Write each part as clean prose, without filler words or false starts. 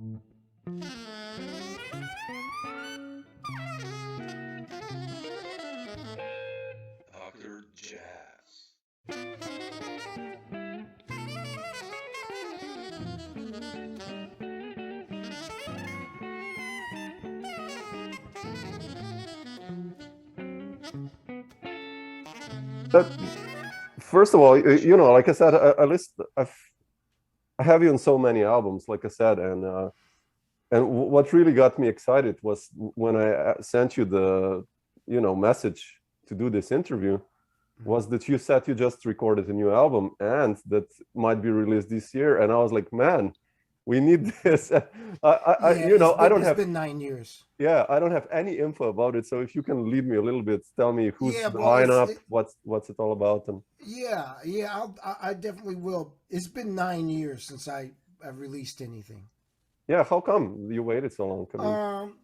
Dr. Jazz. That, first of all, like I said, I have you on so many albums, like I said, and what really got me excited was when I sent you the, message to do this interview, was that you said you just recorded a new album and that might be released this year, and I was like, man, we need this. It's been 9 years. Yeah, I don't have any info about it. So if you can lead me a little bit, tell me who's Yeah, the well, lineup, what's it all about, and I definitely will. It's been 9 years since I've released anything. yeah, how come you waited so long? I mean,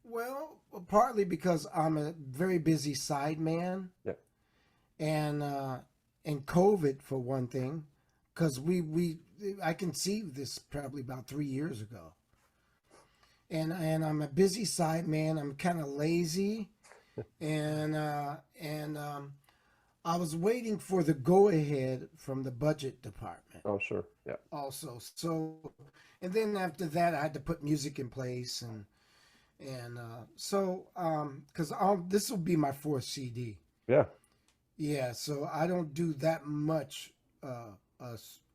Well, partly because I'm a very busy side man, yeah, and COVID for one thing, because I conceived this probably about 3 years ago, and I'm a busy side man. I'm kind of lazy, and I was waiting for the go ahead from the budget department. oh sure, yeah, Also, so, and then after that, I had to put music in place, because this will be my fourth CD. yeah, Yeah, so I don't do that much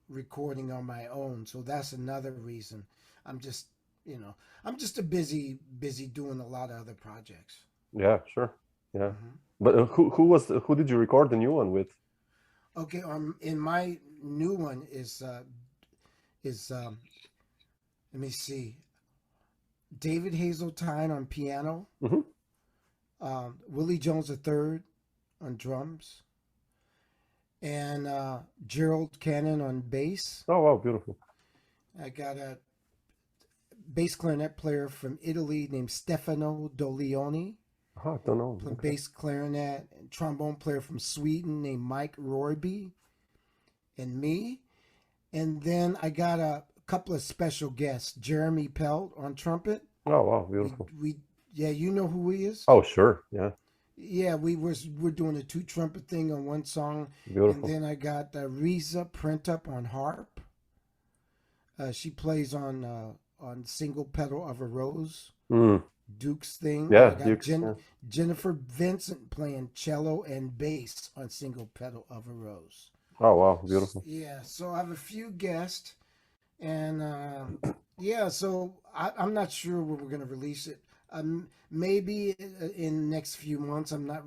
recording on my own, so that's another reason. I'm just, I'm just a busy doing a lot of other projects. yeah, sure, yeah. Hmm. But who did you record the new one with? Okay, in my new one is let me see, David Hazeltine on piano, Hmm. Willie Jones III on drums, and Gerald Cannon on bass. Oh wow, beautiful. I got a bass clarinet player from Italy named Stefano Dolioni, Oh, I don't know. playing Okay. bass clarinet, and trombone player from Sweden named Mike Royby, and me. And then I got a couple of special guests, Jeremy Pelt on trumpet. Oh wow, We beautiful. we Yeah, you know who he is. Oh sure, yeah, Yeah, we're doing a two trumpet thing on one song, and beautiful. then I got Reza Printup on harp. She plays on single petal of a rose, Mm. Duke's thing. And Yeah, I got Dukes. Yeah. Jennifer Vincent playing cello and bass on single petal of a rose. Oh wow, beautiful. Yeah, so I have a few guests, and yeah, so I'm not sure when we're gonna release it. Maybe in the next few months. I'm not.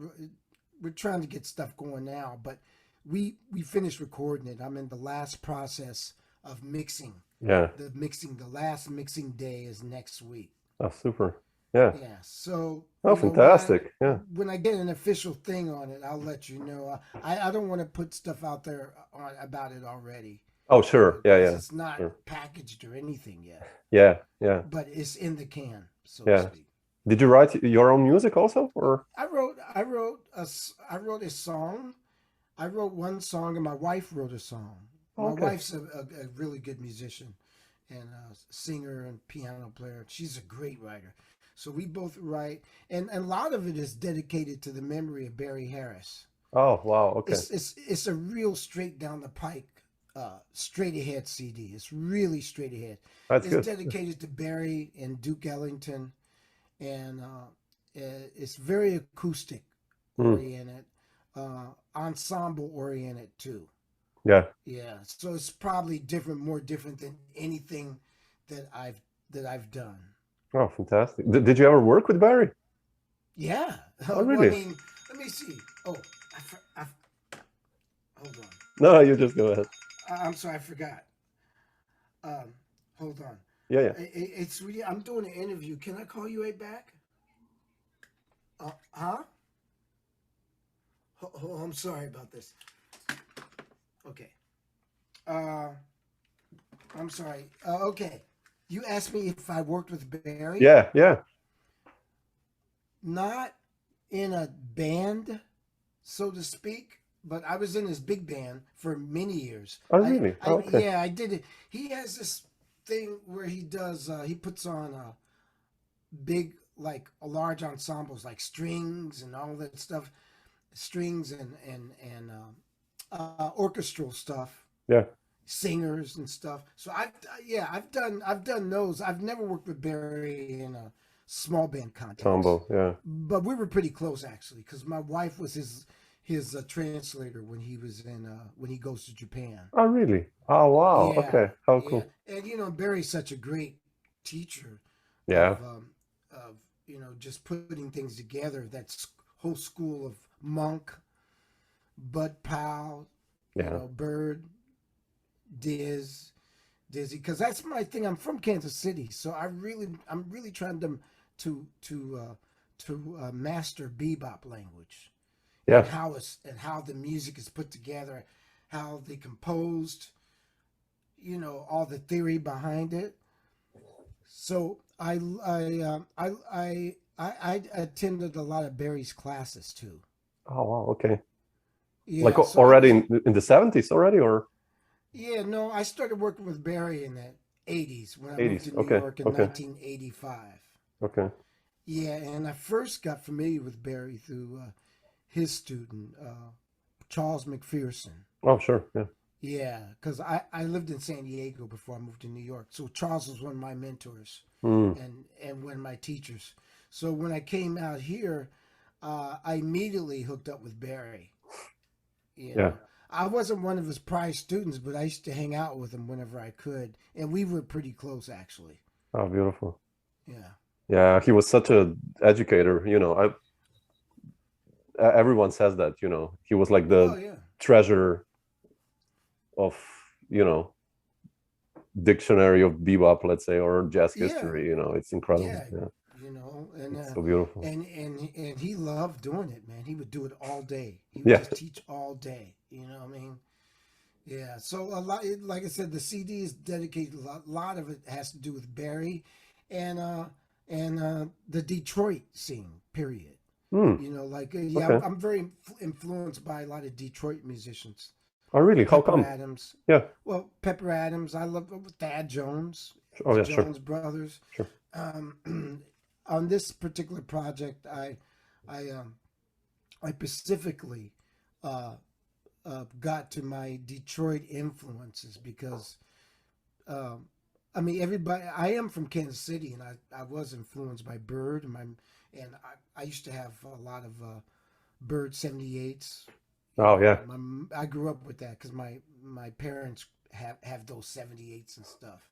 We're trying to get stuff going now, but we finished recording it. I'm in the last process of mixing. Yeah, The last mixing day is next week. oh super. Yeah. Yeah, so Oh, fantastic. Yeah. when I get an official thing on it, I'll let you know. I don't want to put stuff out there about it already. Oh sure. Yeah, 'Cause yeah. it's not Sure. packaged or anything yet, Yeah, yeah, but it's in the can, so to yeah. speak. Did you write your own music also, or? I wrote a song. I wrote one song, and my wife wrote a song. Oh, My okay. wife's a really good musician and a singer and piano player. She's a great writer. So we both write, and a lot of it is dedicated to the memory of Barry Harris. Oh wow. Okay. It's a real straight down the pike, straight ahead CD. It's really straight ahead. That's It's good. dedicated to Barry and Duke Ellington, and it's very acoustic Mm. oriented, ensemble oriented too. Yeah. Yeah, so it's probably more different than anything that I've done. Oh, fantastic. Did you ever work with Barry? Yeah. Oh, Well, I really? mean, let me see. Oh, hold on. No, you just go ahead. I'm sorry, I forgot. Hold on. Yeah, yeah. It's really. I'm doing an interview. Can I call you right back? Huh? I'm sorry about this. Okay. I'm sorry. Okay. You asked me if I worked with Barry. Yeah, yeah. Not in a band, so to speak, but I was in his big band for many years. Oh, really? Oh, okay. Yeah, I did it. He has this thing where he does he puts on big like large ensembles like strings and all that stuff, strings and orchestral stuff, Yeah. singers and stuff. So I've done those. I've never worked with Barry in a small band context. Combo. Yeah. But we were pretty close actually, because my wife was his translator when he was in when he goes to Japan. Oh, really? Oh, wow. Yeah, Okay. How cool. yeah. And you know, Barry's such a great teacher. Yeah. Of you know, just putting things together. That whole school of Monk, Bud Powell, you Yeah. know, Bird, Dizzy, because that's my thing. I'm from Kansas City, so I'm really trying to master bebop language. Yeah. And how the music is put together, how they composed, you know, all the theory behind it. So I attended a lot of Barry's classes too. Oh, wow. Okay. Yeah, Like so already in the 70s already, or yeah, no, I started working with Barry in the 80s when I moved 80s? to New Okay. York in Okay. 1985. Okay. Yeah, and I first got familiar with Barry through his student, Charles McPherson. Oh, sure. Yeah. Yeah, because I lived in San Diego before I moved to New York. So Charles was one of my mentors Mm. and one of my teachers. So when I came out here, I immediately hooked up with Barry. You Yeah. know, I wasn't one of his prized students, but I used to hang out with him whenever I could. And we were pretty close, actually. Oh, beautiful. Yeah. Yeah, he was such a educator, you know. Everyone says that, you know. He was like Oh, the yeah. treasure of, you know, dictionary of bebop, let's say, or jazz Yeah. history, you know. It's incredible. Yeah. Yeah. You know, and It's so beautiful. and he loved doing it, man. He would do it all day. He would Yeah. just teach all day. You know what I mean? Yeah. So a lot, like I said, the CD is dedicated. A lot of it has to do with Barry, and the Detroit scene. Period. Hmm. You know, like Okay. I'm very influenced by a lot of Detroit musicians. Oh, really? How Pepper come? Adams. Yeah. Well, Pepper Adams. I love Thad Jones. Oh, The yeah, sure. Jones Brothers. Sure. On this particular project, I specifically got to my Detroit influences because I mean everybody. I am from Kansas City, and I was influenced by Bird, and I used to have a lot of Bird 78s. Oh, yeah. I grew up with that because my parents have those 78s and stuff.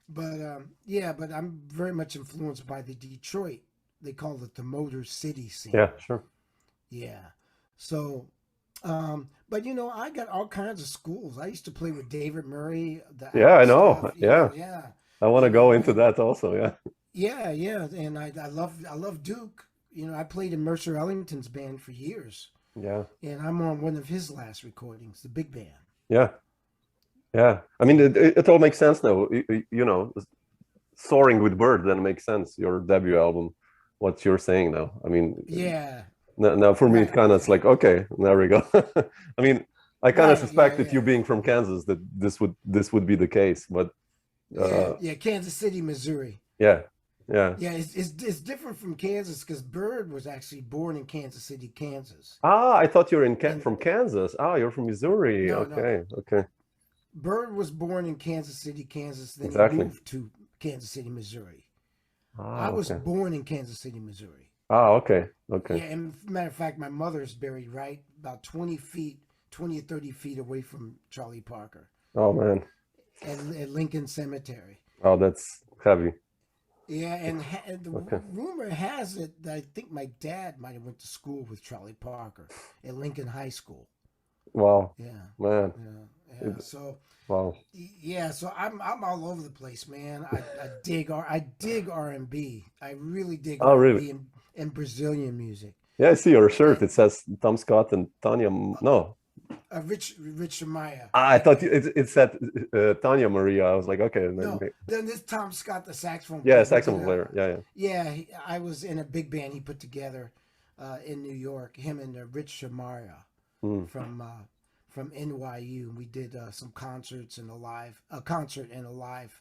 But yeah, but I'm very much influenced by the Detroit. They call it the Motor City scene. Yeah, sure. Yeah. So, but you know, I got all kinds of schools. I used to play with David Murray. Yeah, I know. Stuff, Yeah. yeah. I want to You go know, into that also. Yeah. Yeah, yeah. And I love Duke. You know, I played in Mercer Ellington's band for years, Yeah. and I'm on one of his last recordings, the big band. Yeah. Yeah. I mean, it all makes sense now. You know, Soaring with Bird then makes sense. Your debut album, what you're saying now. I mean, Yeah. now for me, it Right. kind of it's like, okay, there we go. I mean, I kind of Right, suspected yeah, you yeah. being from Kansas that this would be the case, but Yeah, Kansas City, Missouri. yeah, yeah. Yeah, it's different from Kansas because Bird was actually born in Kansas City, Kansas. Ah, I thought you're And from Kansas. Ah, you're from Missouri. no, Okay, okay, Bird was born in Kansas City, Kansas. Then exactly. he moved to Kansas City, Missouri. Ah, I was okay. born in Kansas City, Missouri. Ah, okay, okay. Yeah, and matter of fact, my mother's buried right about 20 or 30 feet away from Charlie Parker Oh man. at Lincoln Cemetery. Oh, that's heavy. Yeah, and the Okay. rumor has it that I think my dad might have went to school with Charlie Parker at Lincoln High School. Wow, Yeah, man. yeah. It- So wow. yeah, so I'm all over the place, man. I dig R&B. I really dig Oh, really? R&B and Brazilian music. Yeah, I see your shirt. And It says Tom Scott and Tanya. No, Rich Amaya. I thought it said Tanya Maria. I was like, okay. No, then this Tom Scott, the saxophone Yeah, player. saxophone player. Yeah, yeah. Yeah, I was in a big band he put together in New York. Him and Rich Shamara Hmm. from NYU. We did some concerts and a concert and a live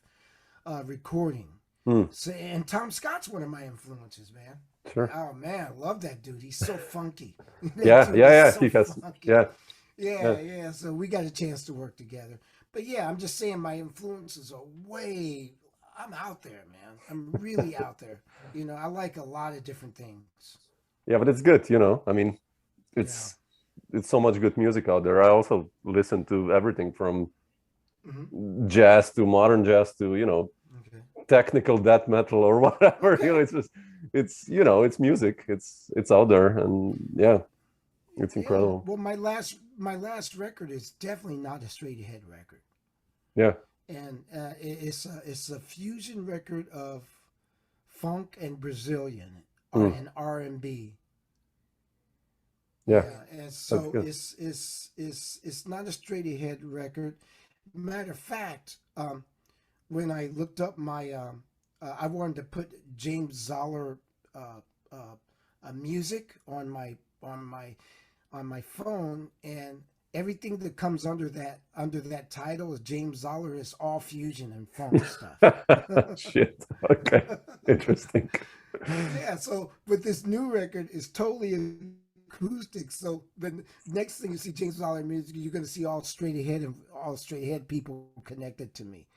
recording. Hmm. So, and Tom Scott's one of my influences, man. Sure. Oh man, I love that dude. He's so funky. Yeah, Dude yeah, is yeah. He has. funky. Yeah, Yeah. So we got a chance to work together. But yeah, I'm just saying my influences are way. I'm out there, man. I'm really out there. You know, I like a lot of different things. yeah. But it's good, you know. I mean, it's so much good music out there. I also listen to everything from jazz to modern jazz to, you know, technical death metal or whatever. You know, it's just, it's music. It's out there, and yeah, it's incredible. Well, my last record is definitely not a straight ahead record. Yeah. And it's a fusion record of funk and Brazilian and R&B. Yeah. And so it's not a straight ahead record. Matter of fact, when I looked up my I wanted to put James Zollar music on my phone, and everything that comes under that title is James Zollar. Is all fusion and funk stuff. Shit. Okay. Interesting. Yeah. So, but this new record is totally acoustic. So the next thing you see James Zollar music, you're going to see all straight ahead people connected to me.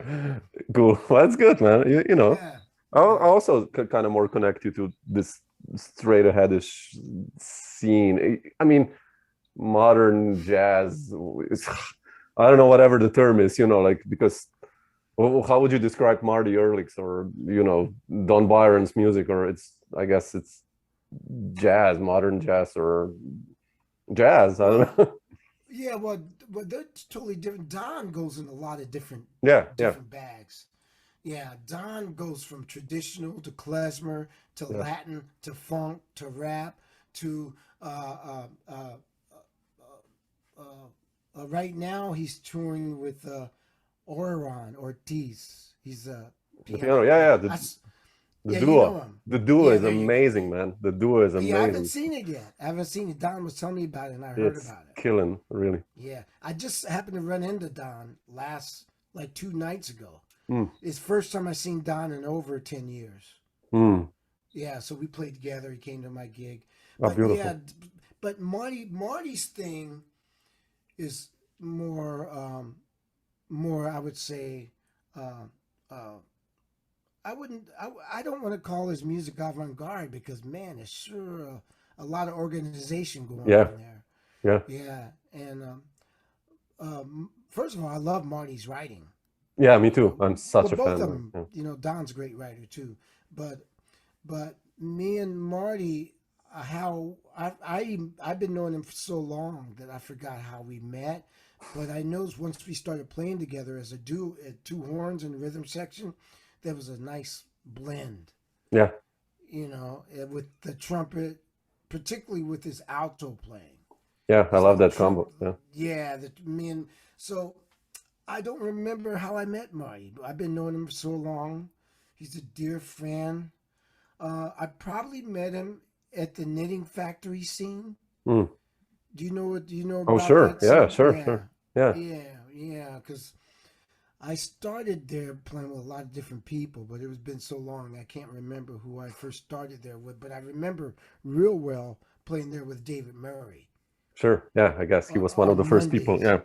Cool. Well, that's good, man. You know, Yeah. I also kind of more connect you to this straight aheadish scene. I mean, modern jazz is, I don't know, whatever the term is, you know, like, because how would you describe Marty Ehrlich's or, you know, Don Byron's music? Or I guess it's jazz, modern jazz, or jazz, I don't know. Yeah, well, they're totally different. Don goes in a lot of different bags. Yeah, Don goes from traditional to klezmer to Latin to funk to rap to right now he's touring with Orion Ortiz. He's a piano. Yeah. The duo. You know him. The duo is amazing, man. The duo is amazing. Yeah, I haven't seen it yet. Don was telling me about it, and I heard about it. Killing, really. Yeah, I just happened to run into Don like 2 nights ago. Mm. It's the first time I've seen Don in over 10 years. Mm. Yeah, so we played together. He came to my gig. Oh, But beautiful. yeah, but Marty's thing is more I would say I don't want to call his music avant-garde, because man, it's sure a lot of organization going on there. Yeah, and first of all, I love Marty's writing. Yeah, me too. I'm such a both fan. of them, you know, Don's a great writer too. But me and Marty, I've been knowing him for so long that I forgot how we met. But I know once we started playing together as a duo, at two horns and rhythm section, there was a nice blend. Yeah. You know, with the trumpet, particularly with his alto playing. Yeah, I love that combo. Yeah. Yeah, so I don't remember how I met Marty. I've been knowing him for so long. He's a dear friend. I probably met him at the Knitting Factory scene. Mm. Do you know Oh, about sure. that Yeah, scene? sure. Yeah. Yeah, because I started there playing with a lot of different people, but it's been so long I can't remember who I first started there with. But I remember real well playing there with David Murray. Sure. Yeah, I guess he was one of the first people. Yeah.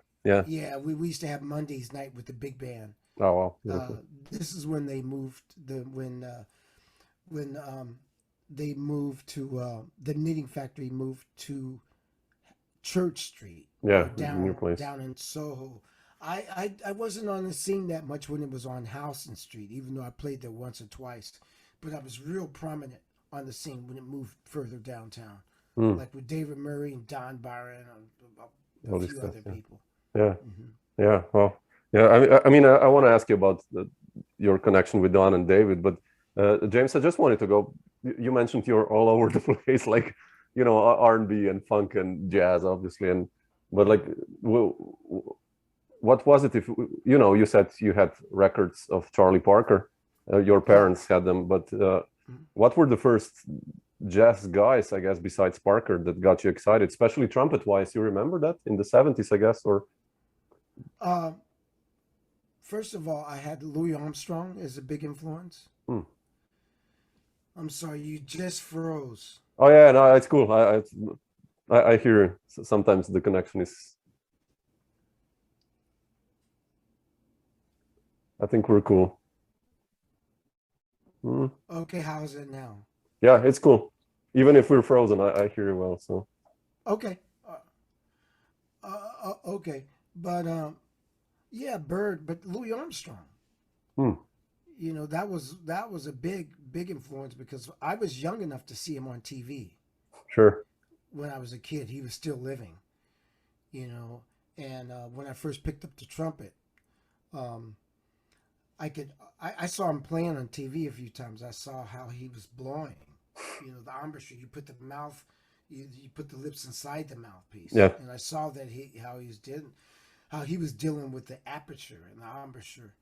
Yeah, we used to have Mondays night with the big band. Oh wow. This is when they moved when they moved to the Knitting Factory moved to Church Street. Yeah, down in Soho. I wasn't on the scene that much when it was on Houston Street, even though I played there once or twice. But I was real prominent on the scene when it moved further downtown, like with David Murray and Don Byron and a few other people. Yeah, yeah. Well, yeah. I mean, I want to ask you about your connection with Don and David, but James, I just wanted to go. You mentioned you're all over the place, like, you know, R&B and funk and jazz, obviously, but like, what was it? If you know, you said you had records of Charlie Parker, your parents had them, but what were the first jazz guys, I guess, besides Parker, that got you excited, especially trumpet wise? You remember that in the 70s, I guess, or first of all, I had Louis Armstrong as a big influence. Hmm. I'm sorry, you just froze. Oh yeah, no, it's cool. I hear sometimes the connection is. I think we're cool. Hmm. Okay, how is it now? Yeah, it's cool. Even if we're frozen, I hear you well. So Okay. Okay. But yeah, Bird, but Louis Armstrong. hmm, You know, that was a big influence because I was young enough to see him on TV sure. when I was a kid. He was still living, you know, and when I first picked up the trumpet, um, I saw him playing on TV a few times. I saw how he was blowing, you know, the embouchure. You put the mouth, you put the lips inside the mouthpiece. Yeah. And I saw that how he was dealing with the aperture and the embouchure.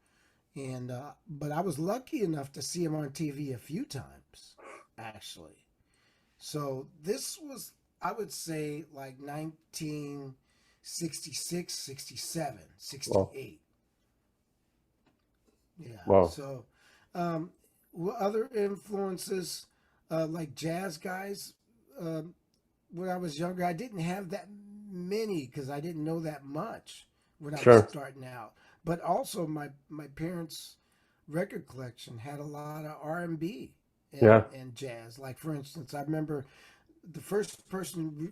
And but I was lucky enough to see him on TV a few times, actually. So this was, I would say, like 1966, 67, 68. Yeah. Wow. So, other influences, like jazz guys, when I was younger, I didn't have that many because I didn't know that much when I Sure. was starting out. But also, my parents' record collection had a lot of R&B Yeah. and jazz. Like, for instance, I remember the first person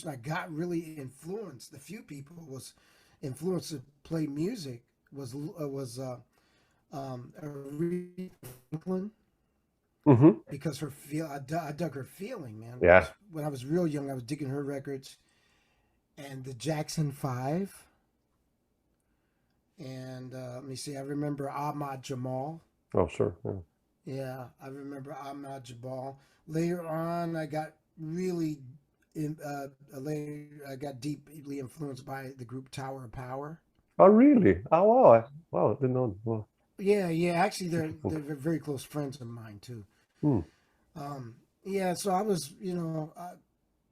I got really influenced. The few people was influenced to play music was Aretha Franklin, Hmm. because I dug her feeling, man. Yeah. When I was real young, I was digging her records, and the Jackson 5. And let me see, I remember Ahmad Jamal. Oh, sure. Yeah. Yeah, I remember Ahmad Jamal. Later on, I got really I got deeply influenced by the group Tower of Power. Oh, really? Oh, wow. Wow, I didn't know. Wow. Yeah. Actually, they're very close friends of mine too. Hmm. Yeah, so I was, you know,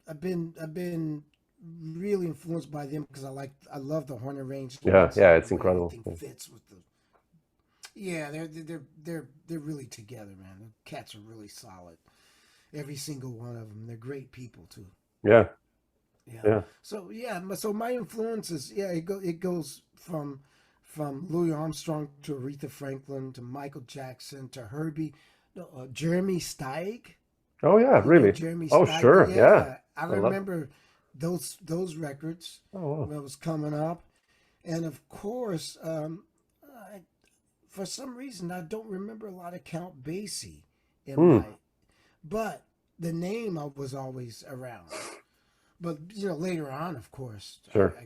I've been really influenced by them because I love the horn arrangements. Yeah, And it's the way incredible. everything Yeah. fits with the. Yeah, they're really together, man. The cats are really solid. Every single one of them. They're great people too. Yeah. Yeah. Yeah. So yeah, so my influences, yeah, it goes from Louis Armstrong to Aretha Franklin to Michael Jackson to Herbie, no, Jeremy Steig. Oh, yeah, You know really? Jeremy Oh, Steig? sure. Yeah. Yeah, I I love. remember those records Oh, wow. when it was coming up, and of course, I, for some reason I don't remember a lot of Count Basie in Hmm. but the name was always around. But you know, later on, of course, Sure. I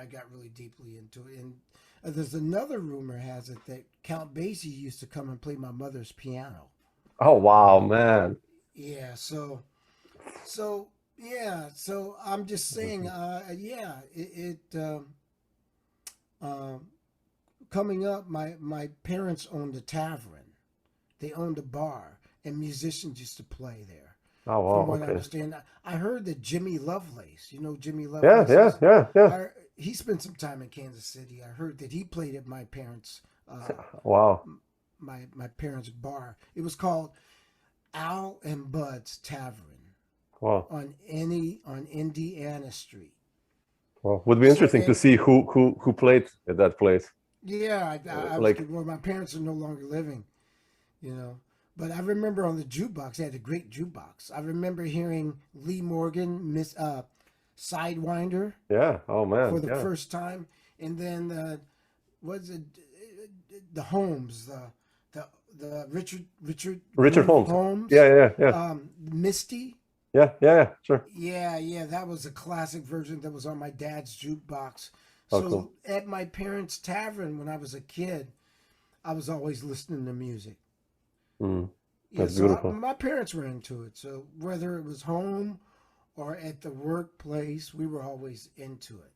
got really deeply into it. And there's another rumor has it that Count Basie used to come and play my mother's piano. Oh, wow, man. Yeah, so yeah, so I'm just saying, yeah, uh, coming up, my parents owned a tavern, they owned a bar, and musicians used to play there. Oh, From wow. what I Okay. understand, I heard that Jimmy Lovelace, you know who Jimmy Yeah, Lovelace yeah, is? yeah, yeah. He spent some time in Kansas City. I heard that he played at my parents' Wow. my parents' bar. It was called Al and Bud's Tavern Wow. on Indiana Street. Wow. Would be So interesting to see who played at that place. yeah, I was Like, well. My parents are no longer living, you know. But I remember on the jukebox, they had a great jukebox. I remember hearing Lee Morgan, Miss Sidewinder yeah. Oh, man. for the Yeah. first time, and then was it the Holmes, the Richard Holmes. Holmes, Yeah. Misty. Yeah. Sure. Yeah, that was a classic version that was on my dad's jukebox. Oh, So cool. at my parents' tavern when I was a kid, I was always listening to music. Mm. Yeah, That's so beautiful. my parents were into it. So whether it was home or at the workplace, we were always into it.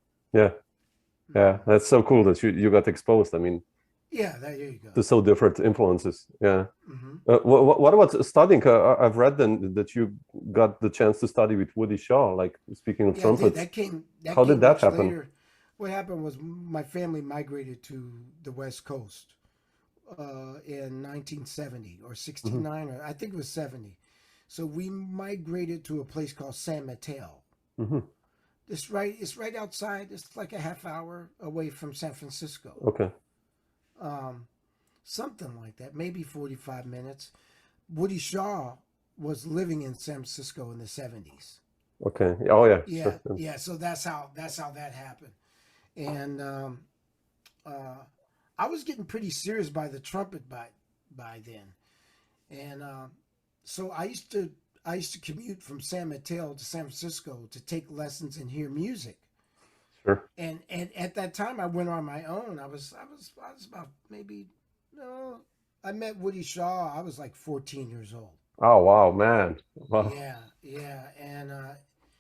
Yeah. That's so cool that you got exposed. I mean, Yeah, there you go. to so different influences. Yeah. Hmm. What about studying? I've read then that you got the chance to study with Woody Shaw. Like, speaking of Yeah, I did. trumpets, That how came did that much happen? later. what happened was my family migrated to the West Coast in 1970 or 69, or I think it was 70. So we migrated to a place called San Mateo. Mm-hmm. It's right outside. It's like a half hour away from San Francisco. Okay. Something like that, maybe 45 minutes. Woody Shaw was living in San Francisco in the 70s. Okay. Oh yeah. Yeah, Sure. yeah. So that's how that happened. And I was getting pretty serious by the trumpet by then, and so I used to commute from San Mateo to San Francisco to take lessons and hear music. Sure. And at that time I went on my own. I was about maybe I met Woody Shaw. I was like 14 years old. Oh wow, man. Wow. Yeah, and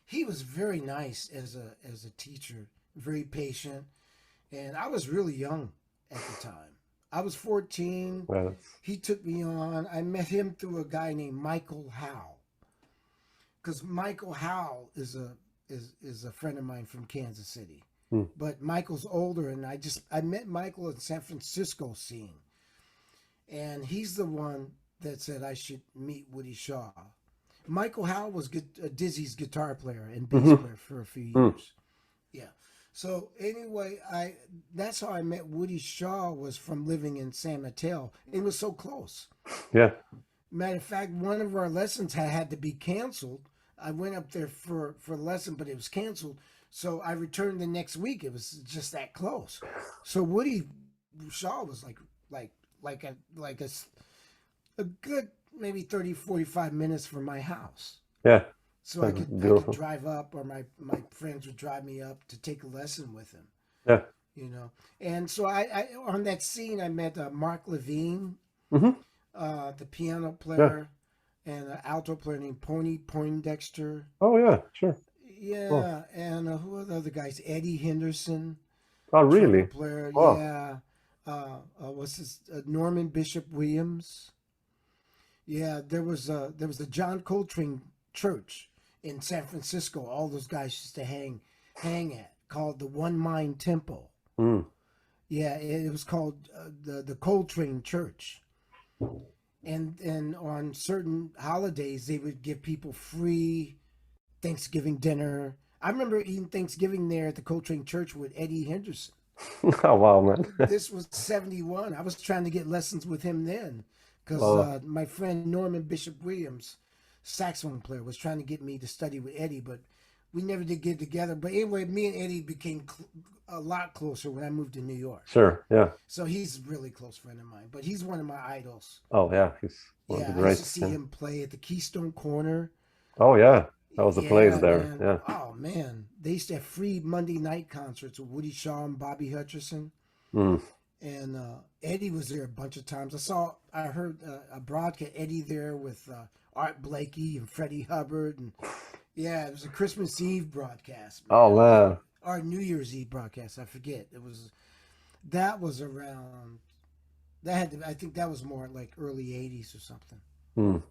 he was very nice as a teacher, very patient, and I was really young at the time. I was 14. Well, He took me on. I met him through a guy named Michael Howe, because Michael Howe is a friend of mine from Kansas City. But Michael's older, and I met Michael in San Francisco scene, and he's the one that said I should meet Woody Shaw. Michael Howe was Dizzy's guitar player and bass player for a few years. Yeah. So anyway, that's how I met Woody Shaw, was from living in San Mateo. It was so close. yeah. Matter of fact, one of our lessons had to be canceled. I went up there for a lesson, but it was canceled. So I returned the next week. It was just that close. So Woody Shaw was like a good maybe 30, 45 minutes from my house. Yeah. So I could drive up, or my friends would drive me up to take a lesson with him. Yeah. You know, and so I on that scene I met Mark Levine, the piano player, and an alto player named Pony Poindexter. Oh yeah, sure. Yeah, and who are the other guys? Eddie Henderson. Oh really? Player. Wow. Yeah. What's this? Norman Bishop Williams. Yeah, there was the John Coltrane Church in San Francisco. All those guys used to hang at, called the One Mind Temple. Yeah, it was called the Coltrane Church. And on certain holidays they would give people free Thanksgiving dinner. I remember eating Thanksgiving there at the Coltrane Church with Eddie Henderson. Oh wow, man. This was 71. I was trying to get lessons with him then, because my friend Norman Bishop Williams, saxophone player, was trying to get me to study with Eddie, but we never did get together. But anyway, me and Eddie became a lot closer when I moved to New York. Sure. Yeah. So he's a really close friend of mine, but he's one of my idols. Oh yeah, he's one of the I used to greats. see him play at the Keystone Corner. Oh yeah, that was the place there. Man. Yeah. Oh man, they used to have free Monday night concerts with Woody Shaw and Bobby Hutcherson. And Eddie was there a bunch of times. I heard a broadcast, Eddie there with Art Blakey and Freddie Hubbard, and yeah, it was a Christmas Eve broadcast. Man. Oh man. Or New Year's Eve broadcast, I forget. That was around. I think that was more like early '80s or something.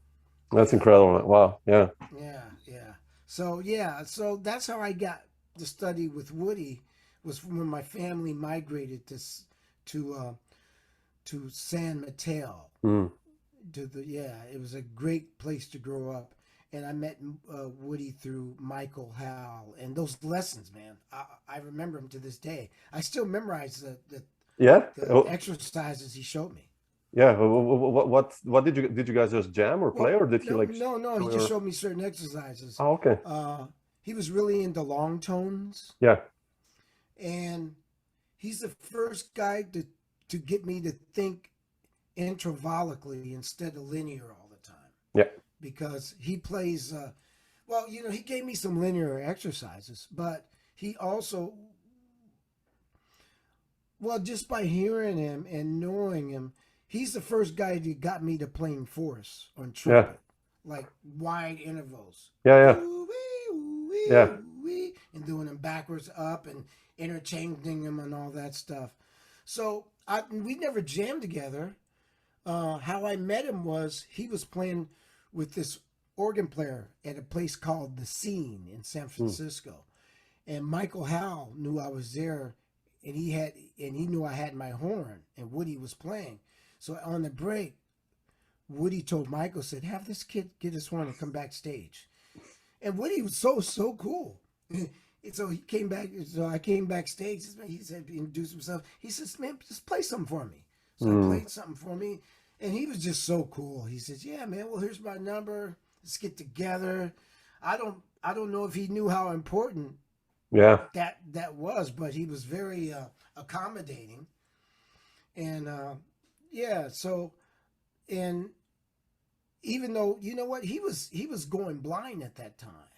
That's incredible. Wow. Yeah. Yeah. So that's how I got to study with Woody, was when my family migrated to San Mateo. It was a great place to grow up, and I met Woody through Michael Howe, and those lessons, man, I remember them to this day. I still memorize the exercises he showed me. Yeah. What did you guys just jam or play, or did he like? No. He just showed me certain exercises. Oh, okay. He was really into long tones. Yeah. And he's the first guy to get me to think intravolically instead of linear all the time. Yeah. Because he plays, he gave me some linear exercises, but he also, just by hearing him and knowing him, he's the first guy that got me to playing fourths on trumpet, like wide intervals. Yeah. Yeah. And doing them backwards up and interchanging them and all that stuff. So we never jammed together. How I met him was he was playing with this organ player at a place called The Scene in San Francisco. And Michael Howe knew I was there, and he knew I had my horn, and Woody was playing. So on the break, Woody told Michael, said, "Have this kid get his horn and come backstage." And Woody was so cool. And so he came back. So I came backstage. He said, introduced himself. He says, "Man, just play something for me." So I played something for me, and he was just so cool. He says, "Yeah, man. Well, here's my number. Let's get together." I don't know if he knew how important that was, but he was very accommodating. And so, and even though, you know what, he was going blind at that time,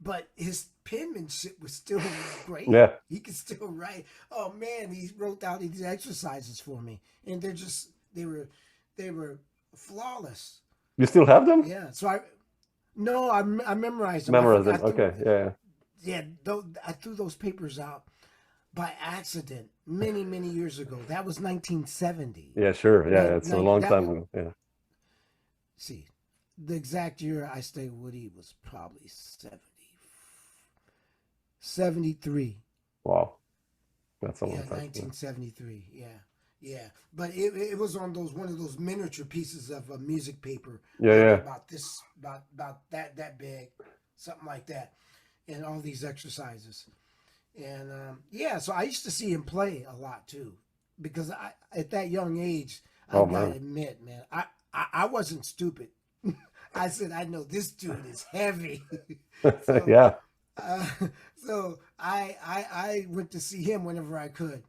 but his penmanship was still great. Yeah. He could still write. Oh man, he wrote out these exercises for me, and they were flawless. You still have them? Yeah. So I memorized them. Memorized them. Okay. Yeah. Yeah. I threw those papers out by accident many years ago. That was 1970. Yeah, sure. Yeah, it's a long time ago. Yeah. See, the exact year I stayed with Woody was probably 73. Wow. That's a long time. 1973. Yeah. But it was on one of those miniature pieces of music paper. Yeah. About that big, something like that, and all these exercises. And so I used to see him play a lot too, because at that young age, I gotta admit, man, I wasn't stupid. I said, I know this dude is heavy. So, yeah. So I went to see him whenever I could.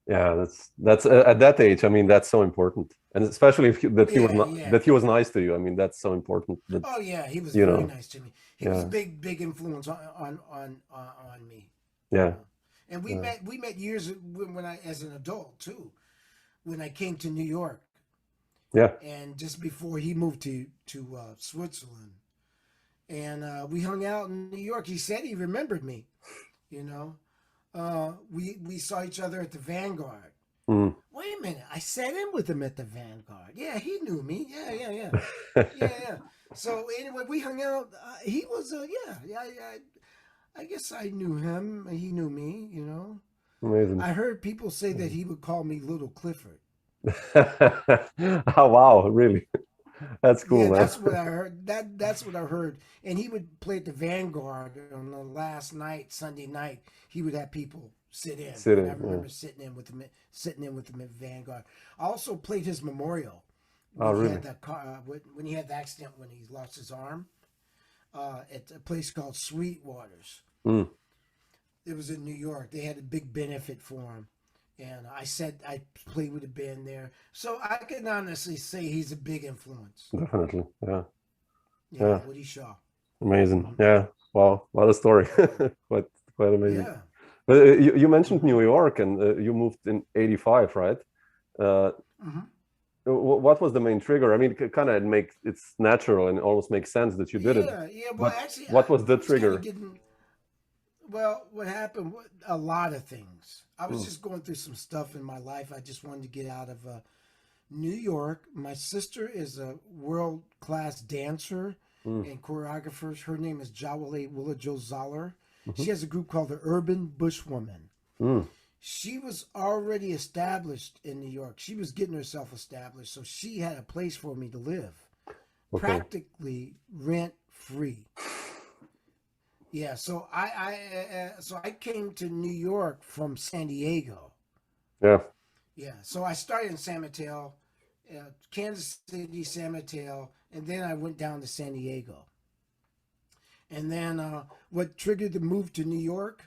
Yeah, that's at that age. I mean, that's so important, and especially that he was nice to you. I mean, that's so important. Oh yeah, he was very nice to me. He was a big influence on me. Yeah. And we met years when I, as an adult too, when I came to New York. Yeah. And just before he moved to Switzerland, and we hung out in New York. He said he remembered me. You know, we saw each other at the Vanguard. Mm. Wait a minute, I sat in with him at the Vanguard. Yeah, he knew me. Yeah. Yeah. So anyway, we hung out. He was I guess I knew him. He knew me. You know. Amazing. I heard people say that he would call me Little Clifford. Oh wow, really? That's cool, man. That's what I heard. That's what I heard. And he would play at the Vanguard on the last night, Sunday night. He would have people sit in. I remember sitting in with him at Vanguard. I also played his memorial. He had that car, when he had the accident when he lost his arm at a place called Sweetwaters. Mm. It was in New York. They had a big benefit for him. And I said I played with a band there. So I can honestly say he's a big influence. Definitely, yeah. Yeah. Woody Shaw. Amazing. Yeah. Wow. What a story. quite amazing. Yeah. But you mentioned New York, and you moved in '85, right? Mm-hmm. What was the main trigger? I mean, kind of it's natural and almost makes sense that you did it. Yeah. Well, actually, what was the trigger? Well, what happened? A lot of things. I was just going through some stuff in my life. I just wanted to get out of New York. My sister is a world-class dancer and choreographer. Her name is Jawale Willa-Jo Zollar. Mm-hmm. She has a group called the Urban Bushwoman. She was already established in New York. She was getting herself established, so she had a place for me to live, practically rent-free. Yeah, so I came to New York from San Diego. Yeah. Yeah, so I started in San Mateo, Kansas City, San Mateo, and then I went down to San Diego. And then what triggered the move to New York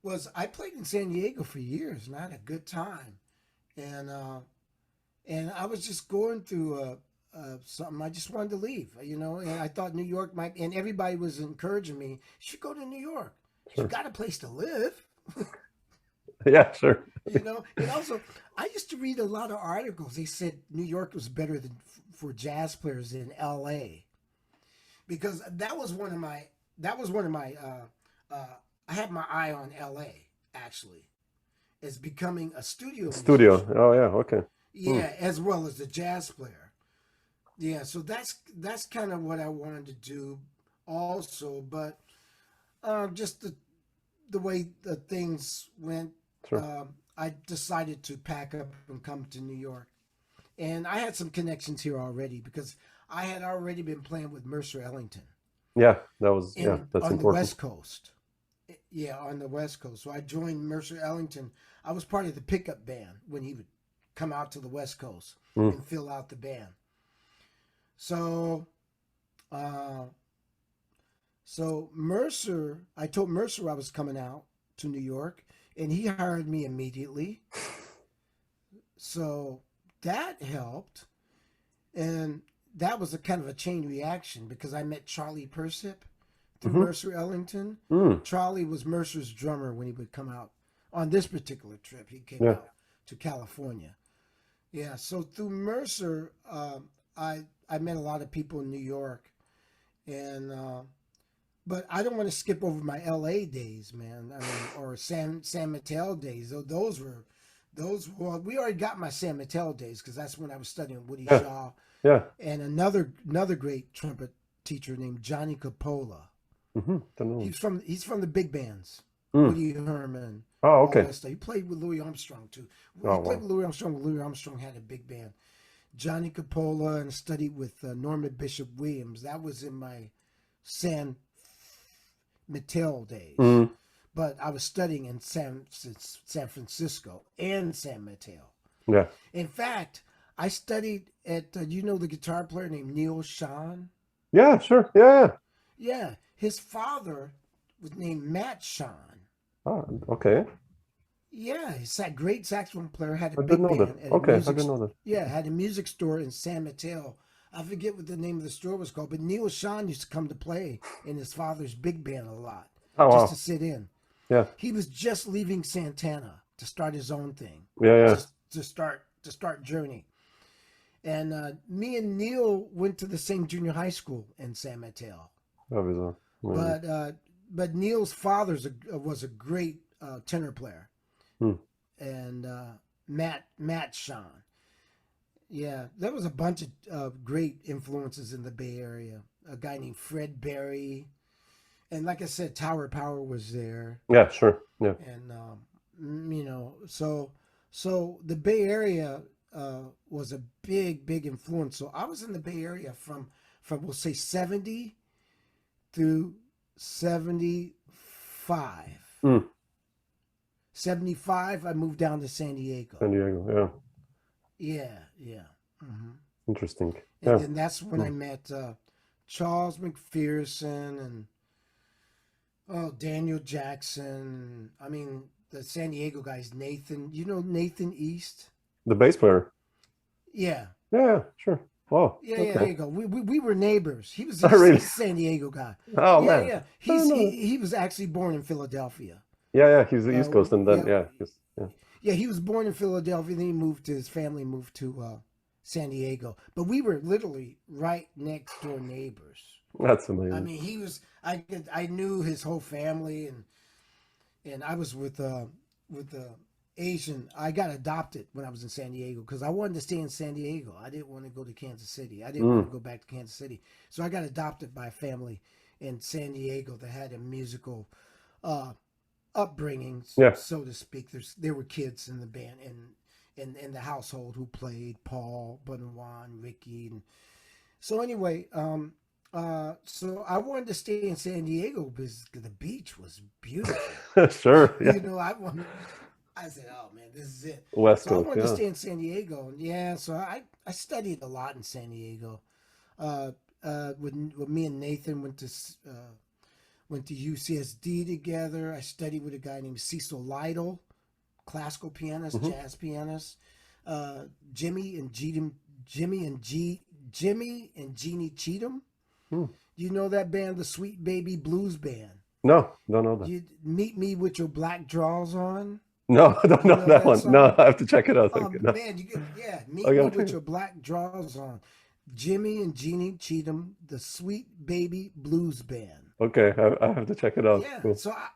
was I played in San Diego for years, and I had a good time. And I was just going through something. I just wanted to leave, you know, and I thought New York might, and everybody was encouraging me, you should go to New York. Sure. You got a place to live. Yeah, sure. You know, and also I used to read a lot of articles. They said New York was better for jazz players than LA, because that was one of my I had my eye on LA actually as becoming a studio musician. Oh yeah, okay. Yeah, as well as the jazz player. Yeah, so that's kind of what I wanted to do also, but just the way the things went, Sure. I decided to pack up and come to New York. And I had some connections here already because I had already been playing with Mercer Ellington. Yeah, that's On the important. West Coast. Yeah, on the West Coast. So I joined Mercer Ellington. I was part of the pickup band when he would come out to the West Coast and fill out the band. So, Mercer, I told Mercer I was coming out to New York, and he hired me immediately. So that helped, and that was a kind of a chain reaction because I met Charlie Persip through Mercer Ellington. Charlie was Mercer's drummer when he would come out on this particular trip. He came out to California. Yeah, so through Mercer, I met a lot of people in New York, and but I don't want to skip over my L.A. days, man. I mean, or San Mateo days. Well, we already got my San Mateo days because that's when I was studying Woody Shaw. Yeah. And another great trumpet teacher named Johnny Coppola. He's from the big bands. Woody Herman. Oh, okay. All that stuff. He played with Louis Armstrong too. Played with Louis Armstrong. Louis Armstrong had a big band. Johnny Coppola, and studied with Norman Bishop Williams. That was in my San Mateo days. But I was studying in San Francisco and San Mateo. Yeah. In fact, I studied at, you know the guitar player named Neil Schon? Yeah, sure. Yeah. Yeah. His father was named Matt Schon. Oh, okay. Yeah, he's that great saxophone player, had a I big didn't know band. that. Okay, I didn't know that. Yeah, had a music store in San Mateo. I forget what the name of the store was called, but Neil Schon used to come to play in his father's big band a lot. Oh, just wow. to sit in. Yeah. He was just leaving Santana to start his own thing. Yeah. To start Journey. And me and Neil went to the same junior high school in San Mateo. But Neil's father was a great tenor player. And Matt Schon. Yeah, there was a bunch of great influences in the Bay Area. A guy named Fred Berry. And like I said, Tower Power was there. Yeah, sure. Yeah. And, you know, so the Bay Area was a big influence. So I was in the Bay Area from we'll say 70 through 75. 75, I moved down to San Diego. San Diego, yeah. Yeah. Interesting. And then that's when I met Charles McPherson and Daniel Jackson. I mean, the San Diego guys, Nathan. You know Nathan East? The bass player. Yeah. Yeah, sure. Oh, Yeah, okay. there you go. We were neighbors. He was Really? a San Diego guy. Oh, yeah, man. Yeah. He was actually born in Philadelphia. Yeah. He's the East Coast, and then Yeah, he was born in Philadelphia. Then his family moved to San Diego. But we were literally right next door neighbors. That's amazing. I mean, I knew his whole family, and I was with the Asian. I got adopted when I was in San Diego because I wanted to stay in San Diego. I didn't want to go to Kansas City. I didn't want to go back to Kansas City. So I got adopted by a family in San Diego that had a musical upbringing, so to speak. There were kids in the band in the household who played, Paul, Benoit, Ricky. And so anyway, so I wanted to stay in San Diego because the beach was beautiful. Sure. Yeah. You know, I said, oh man, this is it. West So I Coast. wanted to stay in San Diego. Yeah, so I studied a lot in San Diego. With me and Nathan went to UCSD together. I studied with a guy named Cecil Lytle, classical pianist, jazz pianist. Jimmy and Jeannie Cheatham. You know that band, the Sweet Baby Blues Band? No, don't know that. You Meet Me With Your Black Drawers On. No, I don't know that one. song? No, I have to check it out. Oh Okay, no. man, Meet I Me gotta check With it. Your Black Drawers On. Jimmy and Jeannie Cheatham, the Sweet Baby Blues Band. Okay, I have to check it out. Yeah, Cool. so I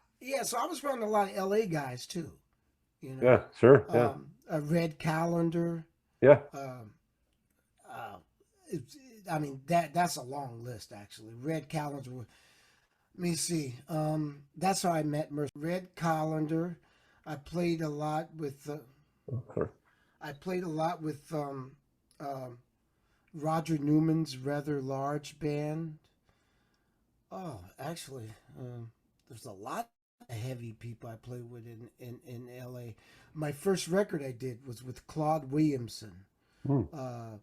was around a lot of LA guys too. You know, Yeah, sure. Yeah. A Red Calendar. Yeah. I mean that's a long list actually. Red Calendar. Let me see. That's how I met Mercer. Red Calendar. I played a lot with. Sorry. I played a lot with Roger Newman's rather large band. Oh, actually, there's a lot of heavy people I played with in L.A. My first record I did was with Claude Williamson. Mm.